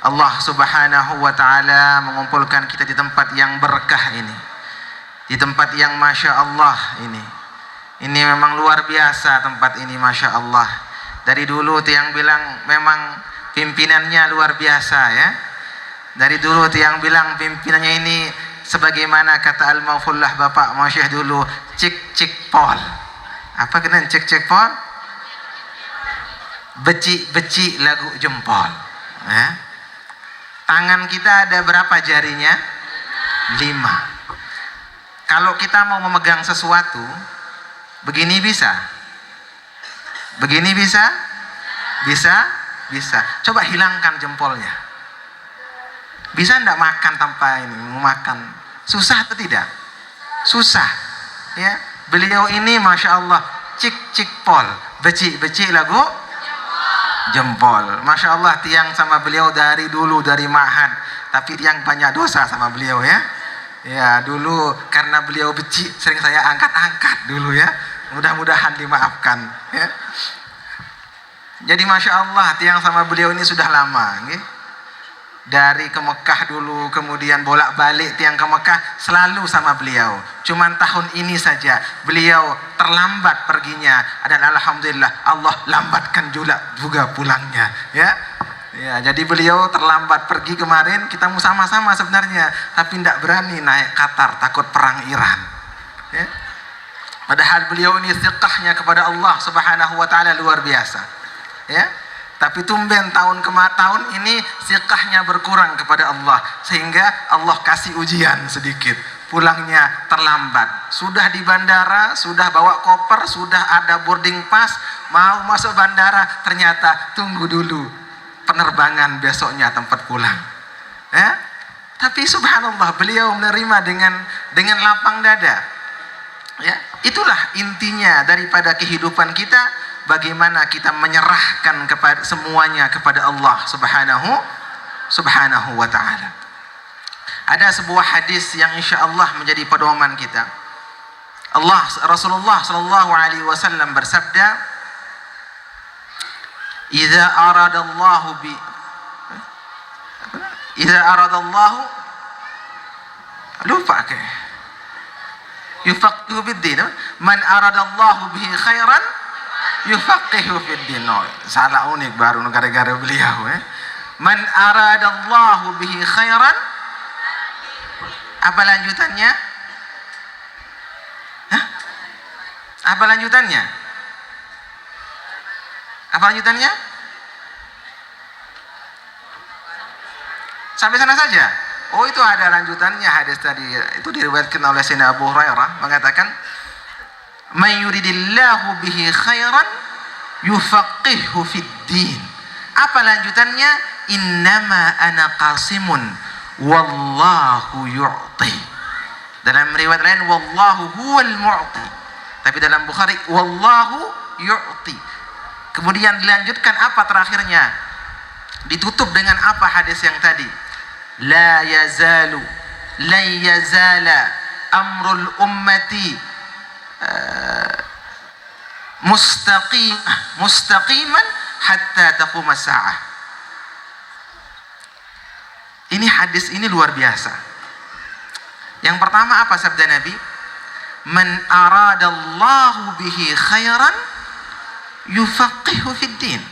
Speaker 3: Allah Subhanahu wa taala mengumpulkan kita di tempat yang berkah ini, di tempat yang Masya Allah ini, Ini memang luar biasa tempat ini, Masya Allah. Dari dulu tiang bilang memang pimpinannya luar biasa ya. Dari dulu tiang bilang pimpinannya ini sebagaimana kata Al-Maufullah Bapak Masyih dulu, cik pol. Apa kena cik pol? Beci lagu jempol ya. Tangan kita ada berapa jarinya? 5. Kalau kita mau memegang sesuatu begini bisa? Begini bisa? Bisa. Coba hilangkan jempolnya. Bisa enggak makan tanpa ini? Mau makan susah atau tidak? Susah ya. Beliau ini Masya Allah cik pol, beci lagu jempol. Masya Allah, tiang sama beliau dari dulu, dari ma'had. Tapi tiang banyak dosa sama beliau ya. Ya dulu karena beliau beci sering saya angkat dulu ya. Mudah-mudahan dimaafkan ya. Jadi Masya Allah, tiang sama beliau ini sudah lama ya. Dari ke Mekah dulu, kemudian bolak-balik tiang ke Mekah selalu sama beliau. Cuman tahun ini saja beliau terlambat perginya, dan alhamdulillah Allah lambatkan juga pulangnya ya. Ya, jadi beliau terlambat pergi kemarin, kita mau sama-sama sebenarnya, tapi tidak berani naik Qatar, takut perang Iran ya. Padahal beliau ini thiqahnya kepada Allah Subhanahu wa taala luar biasa ya. Tapi tumben tahun ini siqahnya berkurang kepada Allah, sehingga Allah kasih ujian sedikit, pulangnya terlambat. Sudah di bandara, sudah bawa koper, sudah ada boarding pass, mau masuk bandara, ternyata tunggu dulu penerbangan besoknya tempat pulang ya. Tapi subhanallah, beliau menerima dengan lapang dada ya. Itulah intinya daripada kehidupan kita, bagaimana kita menyerahkan kepada semuanya kepada Allah Subhanahu wa taala. Ada sebuah hadis yang insyaallah menjadi pedoman kita. Rasulullah sallallahu alaihi wasallam bersabda, "Idza aradallahu lupa ke yufaqihu bid-din. Man aradallahu bihi khairan yufaqihu fid-din." Salah unik baru gara-gara beliau ya. Man aradallahu bihi khairan, apa lanjutannya? Hah? Apa lanjutannya? Sampai sana saja. Oh, itu ada lanjutannya hadis tadi. Itu diriwayatkan oleh Sayyidina Abu Hurairah mengatakan, "Man yuridillahu bihi khairan yufaqihu fid-din." Apa lanjutannya? "Innama ana qasimun wallahu yu'ti." Dalam riwayat lain wallahu huwal mu'ti. Tapi dalam Bukhari wallahu yu'ti. Kemudian dilanjutkan apa terakhirnya? Ditutup dengan apa hadis yang tadi? La yazala amrul ummati mustaqiman hatta taqum as-sa'ah. Ini hadis ini luar biasa. Yang pertama apa sabda Nabi? Man aradallahu bihi khairan yufaqihu fid-din.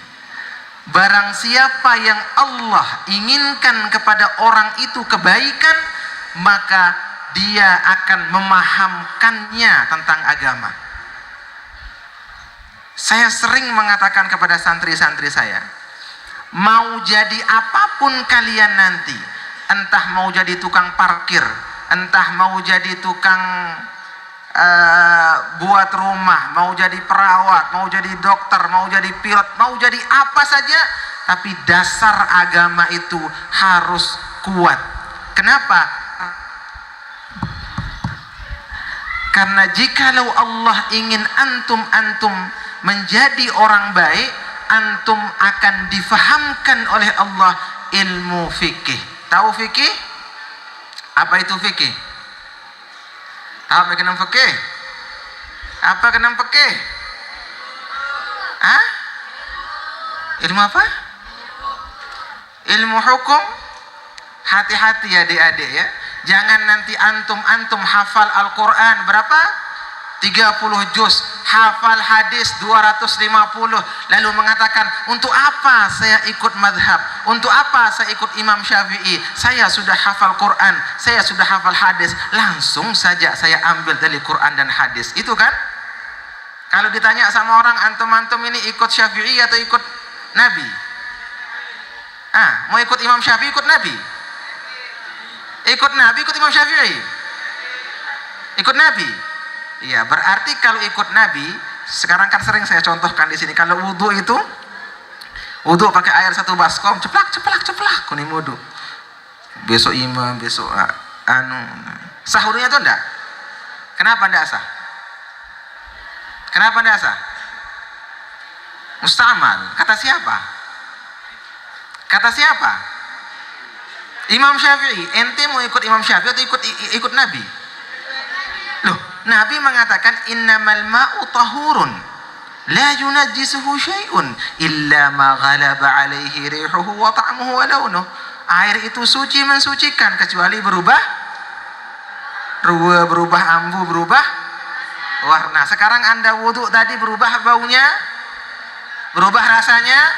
Speaker 3: Barang siapa yang Allah inginkan kepada orang itu kebaikan, maka dia akan memahamkannya tentang agama. Saya sering mengatakan kepada santri-santri saya, mau jadi apapun kalian nanti, entah mau jadi tukang parkir, entah mau jadi tukang buat rumah, mau jadi perawat, mau jadi dokter, mau jadi pilot, mau jadi apa saja, tapi dasar agama itu harus kuat. Kenapa? Karena jikalau Allah ingin antum menjadi orang baik, antum akan difahamkan oleh Allah ilmu fikih. Tahu fikih? Apa itu fikih? Apa kena fikih? Apa kena fikih? Hah? Ilmu apa? Ilmu hukum. Hati-hati ya adik-adik ya. Jangan nanti antum hafal Al-Quran berapa? 30 juz. hafal hadis 250, lalu mengatakan, untuk apa saya ikut madhab, untuk apa saya ikut Imam Syafi'i, saya sudah hafal Quran, saya sudah hafal hadis, langsung saja saya ambil dari Quran dan hadis. Itu kan? Kalau ditanya sama orang, antum-antum ini ikut Syafi'i atau ikut Nabi? Mau ikut Imam Syafi'i, ikut Nabi? Ikut Nabi, ikut Imam Syafi'i? Ikut Nabi? Iya, berarti kalau ikut Nabi, sekarang kan sering saya contohkan di sini, kalau wudhu itu, wudhu pakai air 1 baskom, ceplak, kuning wudhu. Besok imam, besok sah wudhunya itu enggak? Kenapa enggak sah? Kenapa enggak sah? Mustamal. Kata siapa? Kata siapa? Imam Syafi'i. Ente mau ikut Imam Syafi'i atau ikut Nabi? Loh, Nabi mengatakan innamal ma'u tahurun la yunajjisuhu syai'un illa ma ghalaba alaihi rihuhu wa ta'muhu wa launuhu. Air itu suci, mensucikan, kecuali berubah ambu, berubah warna. Sekarang Anda wudhu tadi berubah baunya, berubah rasanya,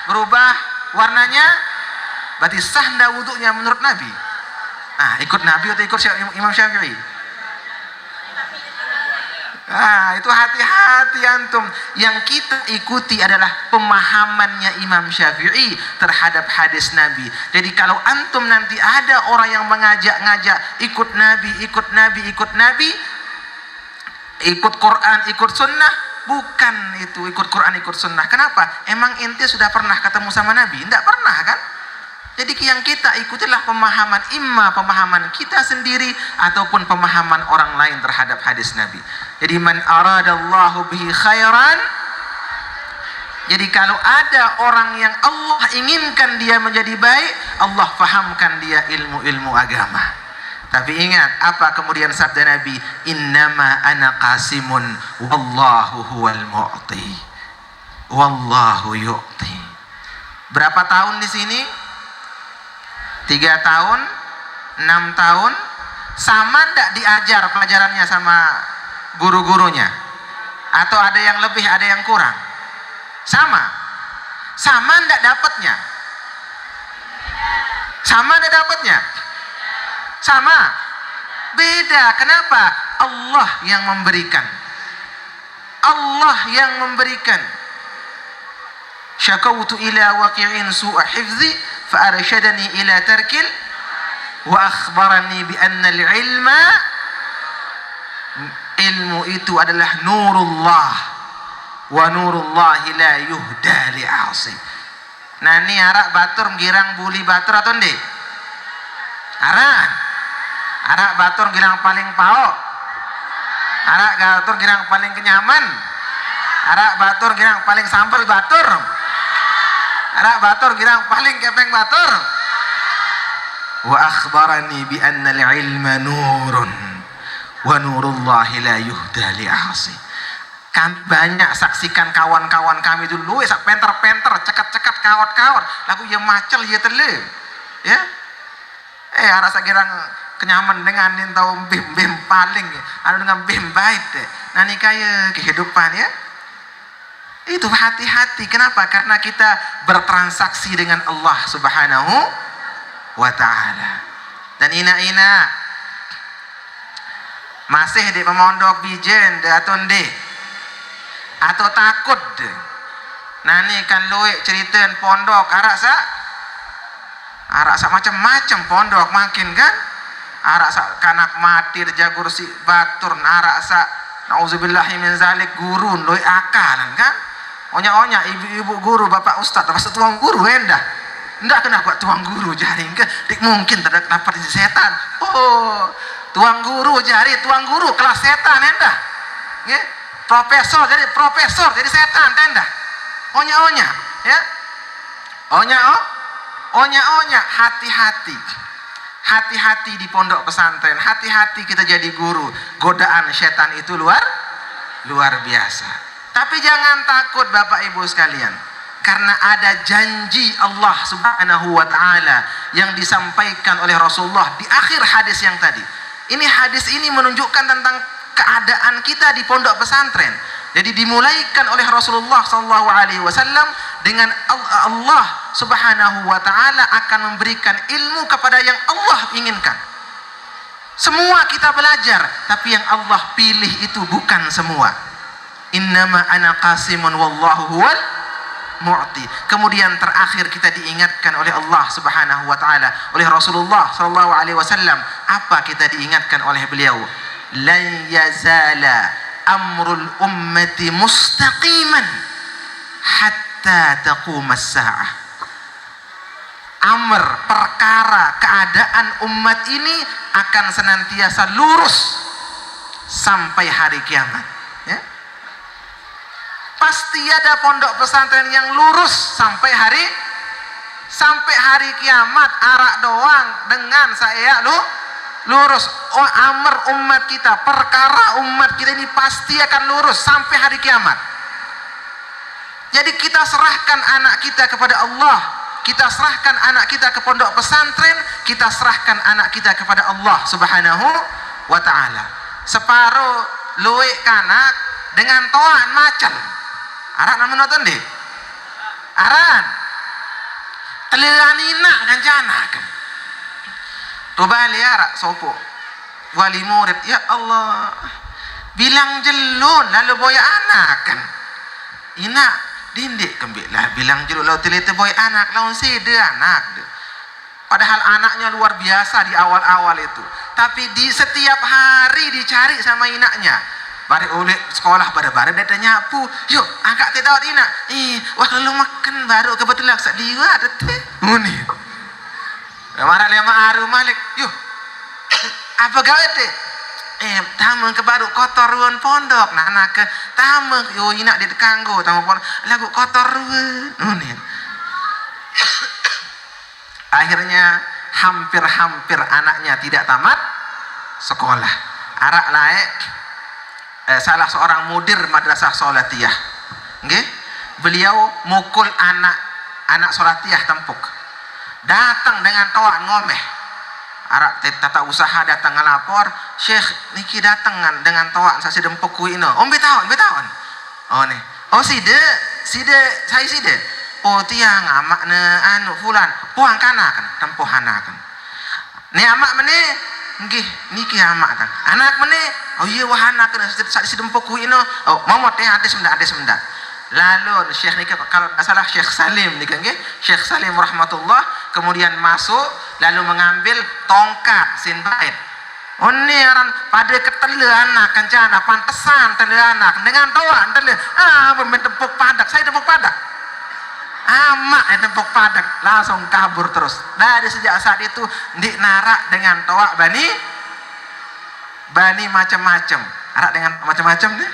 Speaker 3: berubah warnanya, berarti sah ndak wudhunya menurut Nabi? Ikut Nabi atau ikut Imam Syafi'i? Itu hati-hati antum. Yang kita ikuti adalah pemahamannya Imam Syafi'i terhadap hadis Nabi. Jadi kalau antum nanti ada orang yang mengajak-ngajak ikut Nabi, ikut Quran, ikut sunnah, bukan itu ikut Quran, ikut sunnah. Kenapa? Emang ente sudah pernah ketemu sama Nabi? Tidak pernah kan? Jadi yang kita ikutilah pemahaman, imma pemahaman kita sendiri ataupun pemahaman orang lain terhadap hadis Nabi. Jadi man aradallahu bihi khairan, jadi kalau ada orang yang Allah inginkan dia menjadi baik, Allah fahamkan dia ilmu-ilmu agama. Tapi ingat, apa kemudian sabda Nabi? Innama ana qasimun wallahu huwal mu'ti, wallahu yu'ti. Berapa tahun di sini? 3 tahun, 6 tahun. Sama ndak diajar pelajarannya sama guru-gurunya? Atau ada yang lebih, ada yang kurang? Sama ndak dapatnya? Sama ndak dapatnya? Sama? Beda. Kenapa? Allah yang memberikan. Allah yang memberikan. Syakautu ila waqi'in su'a hifzi فأرشدني إلى ترك وأخبرني بأن العلم, ilmu itu adalah nurullah wa nurullahi la yuhda li'asi. Nani arak batur girang buli batur atau ndek? Arak batur girang paling pao, arak batur girang paling kenyaman, arak batur girang paling sambal batur, anak batur girang paling kepeng batur. Wa akhbarani bi anna al-ilma nurun wa nurullahi la yuhda li'asi. Kami banyak saksikan kawan-kawan kami dulu sak penter-penter, cekat-cekat kawat-kawat, lagu yang macel ya tele. Ya? Anak sak girang kenyaman dengan nintau bim paling, ada dengan bim bait. Nah ini kaya kehidupan ya. Itu hati-hati. Kenapa? Karena kita bertransaksi dengan Allah Subhanahu wa ta'ala. Dan ina-ina masih di pemondok bijen atau ndek atau takut nani kan luik cerita pondok arak sak macam-macam pondok makin kan arak sak kanak mati jagur si batur arak sak nauzubillahi min zalik guru luik akalan kan. Onya-onya ibu-ibu guru, bapak ustaz, termasuk tuang guru enggak kenapa tuang guru jari dik mungkin terdapat setan. Oh, tuang guru jari tuang guru kelas setan endah. Nggih. Profesor jadi setan endah. Onya-onya ya. Onya-onya hati-hati. Hati-hati di pondok pesantren, hati-hati kita jadi guru. Godaan setan itu luar biasa. Tapi jangan takut Bapak Ibu sekalian, karena ada janji Allah Subhanahu wa ta'ala yang disampaikan oleh Rasulullah di akhir hadis yang tadi. Ini hadis ini menunjukkan tentang keadaan kita di pondok pesantren. Jadi dimulaikan oleh Rasulullah SAW dengan Allah Subhanahu wa taala akan memberikan ilmu kepada yang Allah inginkan. Semua kita belajar, tapi yang Allah pilih itu bukan semua. Innama ana qasimun wallahu huwal mu'ti. Kemudian terakhir kita diingatkan oleh Allah Subhanahu wa taala, oleh Rasulullah sallallahu alaihi wasallam. Apa kita diingatkan oleh beliau? Lan yazala amrul ummati mustaqiman hatta taqumas sa'ah. Amr, perkara, keadaan umat ini akan senantiasa lurus sampai hari kiamat, ya. Pasti ada pondok pesantren yang lurus sampai hari kiamat. Arak doang dengan saya lurus. Oh, amr umat kita, perkara umat kita ini pasti akan lurus sampai hari kiamat. Jadi kita serahkan anak kita kepada Allah, kita serahkan anak kita ke pondok pesantren, kita serahkan anak kita kepada Allah Subhanahu wa taala. Separuh luwek kanak dengan toan macan. Arak namun nonton deh. Aran. Telelanina kan jana kan. Tubali arak sopo. Wali murid, ya Allah. Bilang jelun lalu boy anak kan. Ina dindik kembik lah bilang jelun lalu telete boy anak lawan sede anak. Padahal anaknya luar biasa di awal-awal itu. Tapi di setiap hari dicari sama inaknya. Bari oleh sekolah bare-bare dia nyapu. Yuk, angkat teh daud ina. Wah kalau makan baru kebetulan sak diwa ada teh. Muni. Marah lema aru malik. Yuk. Apa gawe teh? Tameng ke baru kotor ruan pondok. Nah ke tameng yo ina di kanggo tameng pondok. Lagu kotor ruan. Muni. Akhirnya hampir anaknya tidak tamat sekolah. Arak laek salah seorang mudir madrasah Sholatiyah, nggih, beliau mukul anak Sholatiyah tempuk, datang dengan toa ngomeh, arak tata usaha datang ngelapor, Syekh niki datang dengan toa saya sedem pukui ino, betahun, oh nih, oh side, saya side, oh tiang amak ne anu fulan, puang kanakan, tempuh anakan, nih amak mene, nggih niki amak kan, anak mene. Oh iya wahana kena saat sedempuk ino. Oh momot ya ades menda. Lalu Syekh ni kalau tidak salah Syekh Salim ni kan nggih. Syekh Salim rahmatullah kemudian masuk lalu mengambil tongkat sin bait. Oh ni aran pada ketele anak kancana pantesan tele anak dengan toa tele. Tepuk padak. Saya tepuk padak. Amak tepuk padak langsung kabur terus. Dari sejak saat itu ndik narak dengan toa bani macam-macam, arak dengan macam-macam deh,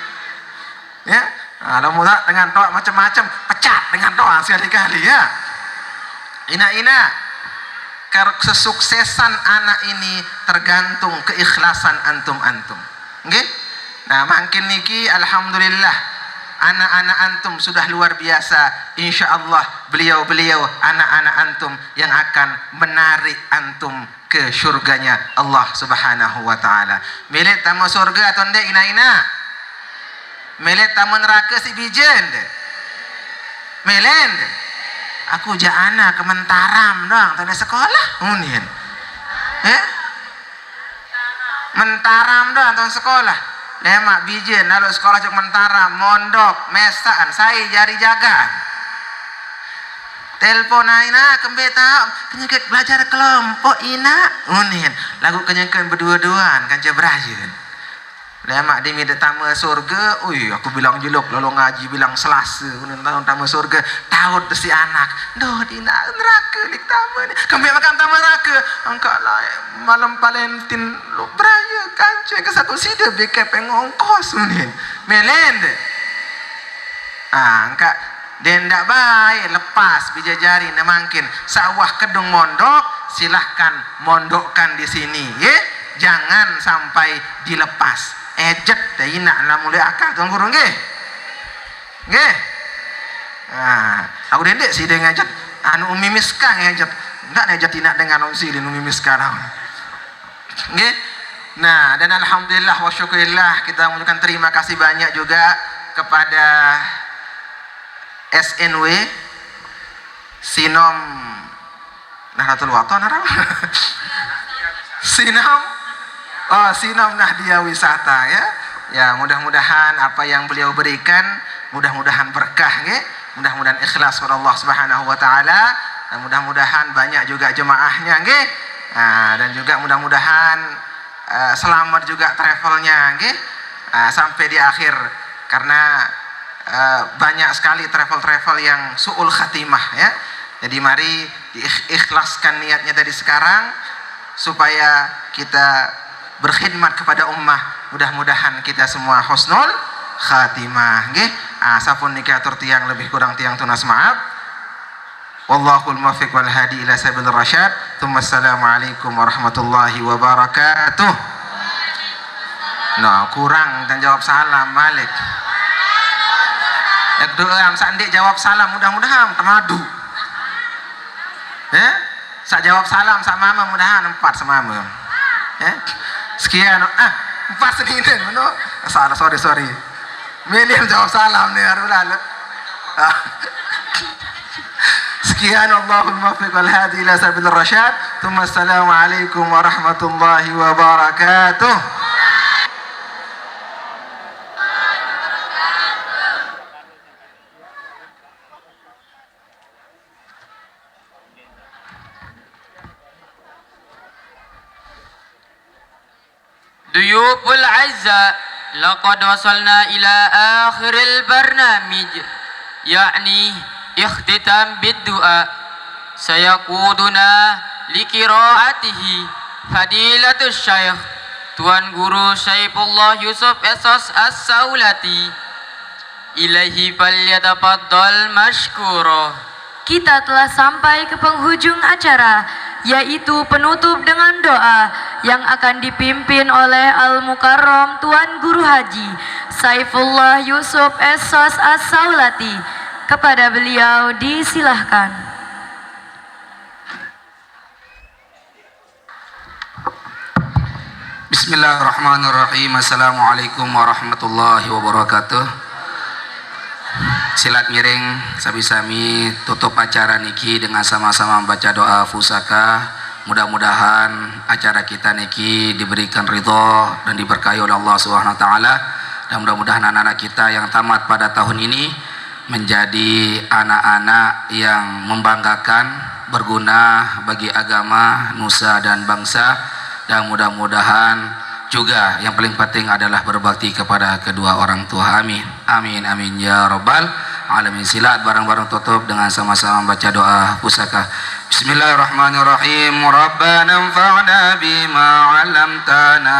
Speaker 3: ya. Kalau muda dengan toa macam-macam, pecat dengan toa sekali-kali ya. Ina, kesuksesan anak ini tergantung keikhlasan antum. Nggih? Nah, makin niki alhamdulillah anak-anak antum sudah luar biasa. Insyaallah beliau anak-anak antum yang akan menarik antum ke surganya Allah Subhanahu wa taala. Milik tamu surga atau ndek ina? Milik tamu neraka si bijen. Milen. Aku ja anak kementaram doang tanda sekolah. Unin. Mentaram doang tanda sekolah. Lemak bijen lalu sekolah cuk mentaram, mondok, mesaan, saya jari jaga. Telepon ina kembeta kenyekek belajar kelompok ina unin lagu kenyekek berdua-duaan kan cebrajeun lemak di mida tamu surga. Aku bilang jeluk lalu ngaji bilang selasa unin tahun tamu surga tahu si anak doh dina neraka lik tamu ni kembali makan tamu neraka angka lah malam Valentin lu beraya kancing ke satu sida bekep ngongkos unin melend angka dan tidak baik lepas bijajari nemangkin sawah kedung mondok silahkan mondokkan di sini ya, jangan sampai dilepas ejet dina lah mulai akal tuan guru nggih aku dendek sih dengan ejet anu umi miska ngejet ndak nejet tidak dengan umi silin umi miska nggih Nah, dan alhamdulillah wa syukurillah kita mengucapkan terima kasih banyak juga kepada SNW Sinom Nahdlatul Wathon Sinom Nahdiyah Wisata ya. Ya, mudah-mudahan apa yang beliau berikan mudah-mudahan berkah nggih. Mudah-mudahan ikhlas kepada Allah Subhanahu wa taala dan mudah-mudahan banyak juga jemaahnya nggih. Nah, dan juga mudah-mudahan selamat juga travelnya nggih. Sampai di akhir karena banyak sekali travel-travel yang su'ul khatimah ya. Jadi mari diikhlaskan niatnya dari sekarang supaya kita berkhidmat kepada ummah. Mudah-mudahan kita semua husnul khatimah nggih. Sapun nikah atur tiang lebih kurang tiang tunas maaf. Wallahul muwaffiq wal hadi ila sabilir rasyad. Assalamualaikum warahmatullahi wabarakatuh. Nah, kurang dan jawab salam balik. Doa sandik jawab salam mudah-mudahan temadu. Ya? Sak jawab salam sama mama mudahan 4 sama mama. Ya? Sekian 4 seninen mano. Salah sorry. Milih jawab salam nih harus lalu. Sekian Allahul muwaffiq wal hadi ila sabilir rasyad. Assalamualaikum warahmatullahi wabarakatuh.
Speaker 4: ضيوف الأعزاء لقد وصلنا إلى آخر البرنامج يعني اختتام بالدعاء سيقودنا لقراءته فضيلة الشيخ Tuan Guru Syaifullah Yusuf Esos As-Saulati ilaihi falyatafaddal mashkura.
Speaker 2: Kita telah sampai ke penghujung acara, yaitu penutup dengan doa yang akan dipimpin oleh Al-Mukarram Tuan Guru Haji Saifullah Yusuf Esos As-Saulati. Kepada beliau disilahkan.
Speaker 7: Bismillahirrahmanirrahim. Assalamualaikum warahmatullahi wabarakatuh. Silat miring sami-sami tutup acara niki dengan sama-sama membaca doa fusaka. Mudah-mudahan acara kita niki diberikan ridho dan diberkahi oleh Allah Subhanahu wa taala, dan mudah-mudahan anak-anak kita yang tamat pada tahun ini menjadi anak-anak yang membanggakan, berguna bagi agama, nusa dan bangsa, dan mudah-mudahan juga yang paling penting adalah berbakti kepada kedua orang tua. Amin. Amin amin ya rabbal alamin. Silat bareng-bareng tutup dengan sama-sama baca doa pusaka. Bismillahirrahmanirrahim. Rabbana anfa'na bima 'allamtana,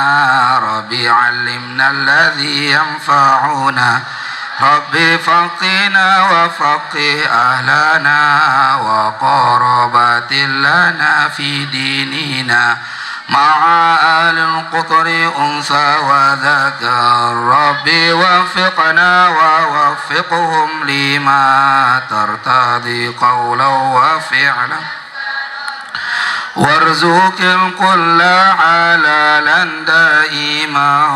Speaker 7: Rabbi 'allimna alladhi yanfa'una, Rabbi faqina wa faqih ahlana wa qarabatil lana fi dinina مع آل القطر أنثى وذكر ربي وفقنا ووفقهم لما ترتضي قولا وفعلا وارزق الكل حلالا دائما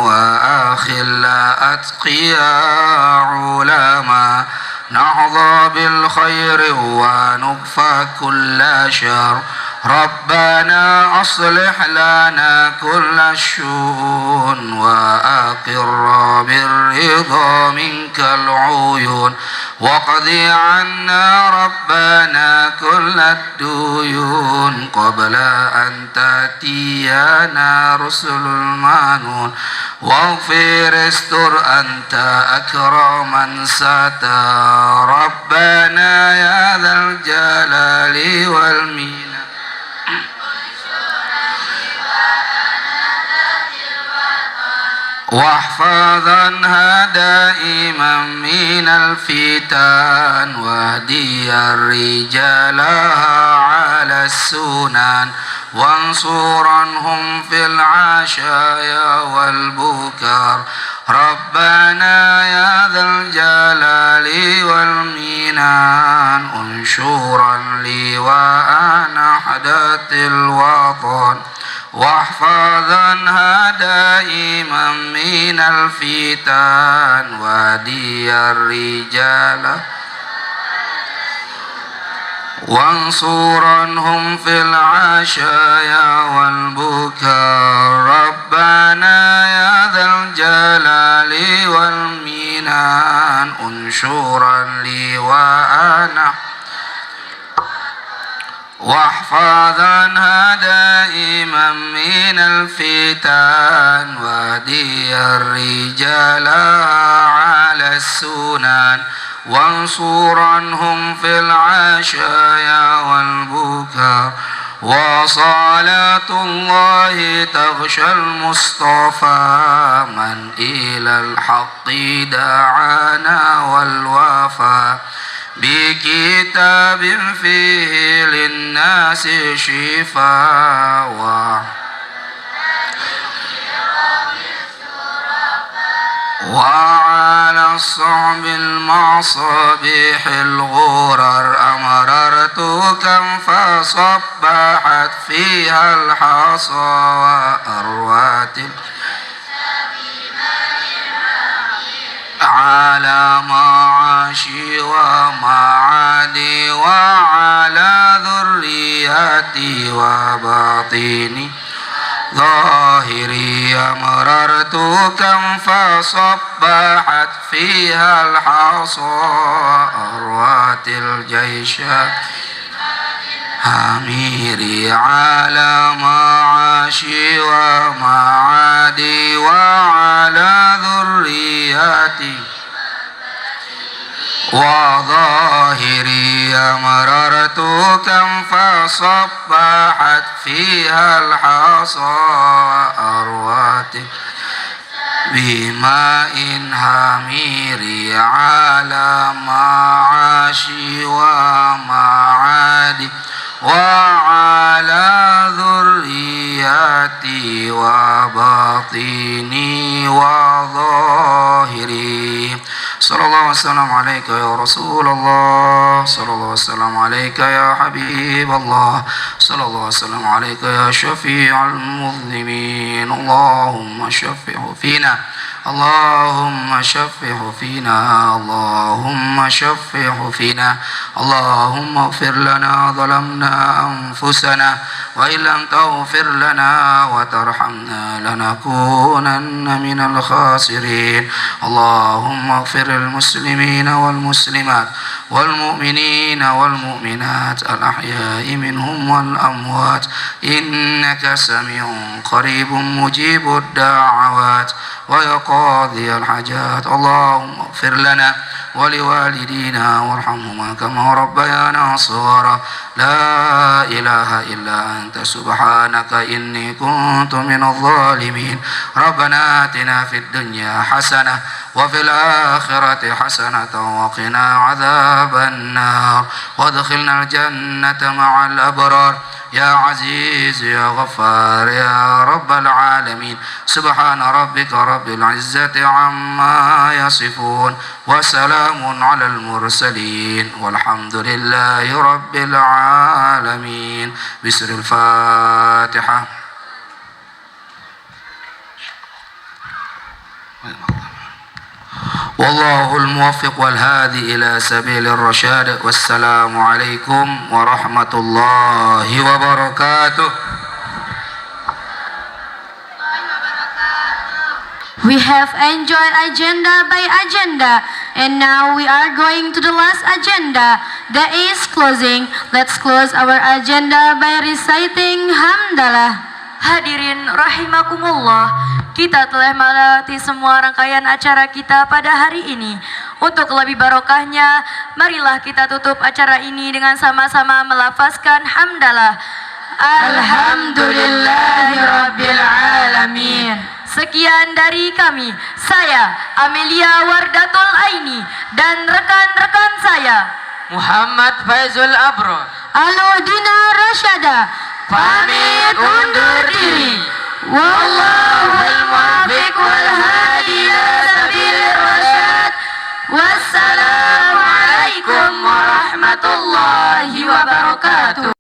Speaker 7: وآخل أتقياء علما نحظى بالخير ونكفى كل شر ربنا أصلح لنا كل الشؤون وأقر بالرضا منك العيون وقضي عنا ربنا كل الديون قبل أن تأتينا رسل المنون واغفر استر أنت أكرم من ستر ربنا يا ذا الجلال والمنى واحفظنها دائما من الفتن واهدي الرجال على السنن وانصرنهم في العشايا والبكر ربنا يا ذا الجلال والمنان انشرا لي وأنا حدث الوطن واحفظنها دائما من الفتن ودي الرجال وانصرنهم في العشايا والبكاء ربنا يا ذا الجلال والمنان انشرا لي وأنا واحفظنها دائما من الفتن ودي الرجال على السنن وانصرنهم في العشايا والبكاء وصلاة الله تغشى المصطفى من إلى الحق دعانا والوفا بكتاب فيه للناس شفاء وعلى الصعب المصابيح الغرر أمررت كم فصبحت فيها الحصى وأروات على معاشي ومعادي وعلى ذرياتي وباطني ظاهري أمررت كم فصبحت فيها الحصى أروات الجيش أميري على معاشي ومعادي وعلى ذرياتي وظاهري أمررت كم فصبحت فيها الحصى أروات بماء هاميري على معاشي ومعادي وعلى ذرياتي وباطني وظاهري صلى الله وسلم عليك يا رسول الله صلى الله وسلم عليك يا حبيب الله صلى الله وسلم عليك يا شفيع المذنبين اللهم شفعه فينا اللهم شفعه فينا اللهم شفعه فينا اللهم اغفر لنا ظلمنا أنفسنا وإن لم تغفر لنا وترحمنا لنكونن من الخاسرين اللهم اغفر المسلمين والمسلمات والمؤمنين والمؤمنات الأحياء منهم والأموات إنك سميع قريب مجيب الدعوات ويقاضي الحاجات اللهم اغفر لنا ولوالدينا وارحمهما كما ربيانا صغارا لا إله إلا أنت سبحانك إني كنت من الظالمين ربنا آتنا في الدنيا حسنة وفي الآخرة حسنة وقنا عذاب النار وادخلنا الجنة مع الأبرار يا عزيز يا غفار يا رب العالمين سبحان ربك رب العزة عما يصفون وسلام على المرسلين والحمد لله رب العالمين بسر الفاتحة والله الموفق والهادي إلى سبيل الرشاد والسلام عليكم ورحمة الله وبركاته.
Speaker 1: We have enjoyed agenda by agenda, and now we are going to the last agenda, that is closing. Let's close our agenda by reciting Hamdalah.
Speaker 2: Hadirin rahimakumullah, kita telah melewati semua rangkaian acara kita pada hari ini. Untuk lebih barokahnya, marilah kita tutup acara ini dengan sama-sama melafazkan hamdalah. Alhamdulillahirabbil alamin. Sekian dari kami, saya Amelia Wardatul Aini dan rekan-rekan saya
Speaker 4: Muhammad Faizul Abro,
Speaker 1: Aludina Rasyada
Speaker 2: pamit undur diri.
Speaker 1: Wallahul muwaffiq wal hadi ila sabilir rasyad. Wassalamualaikum warahmatullahi wabarakatuh.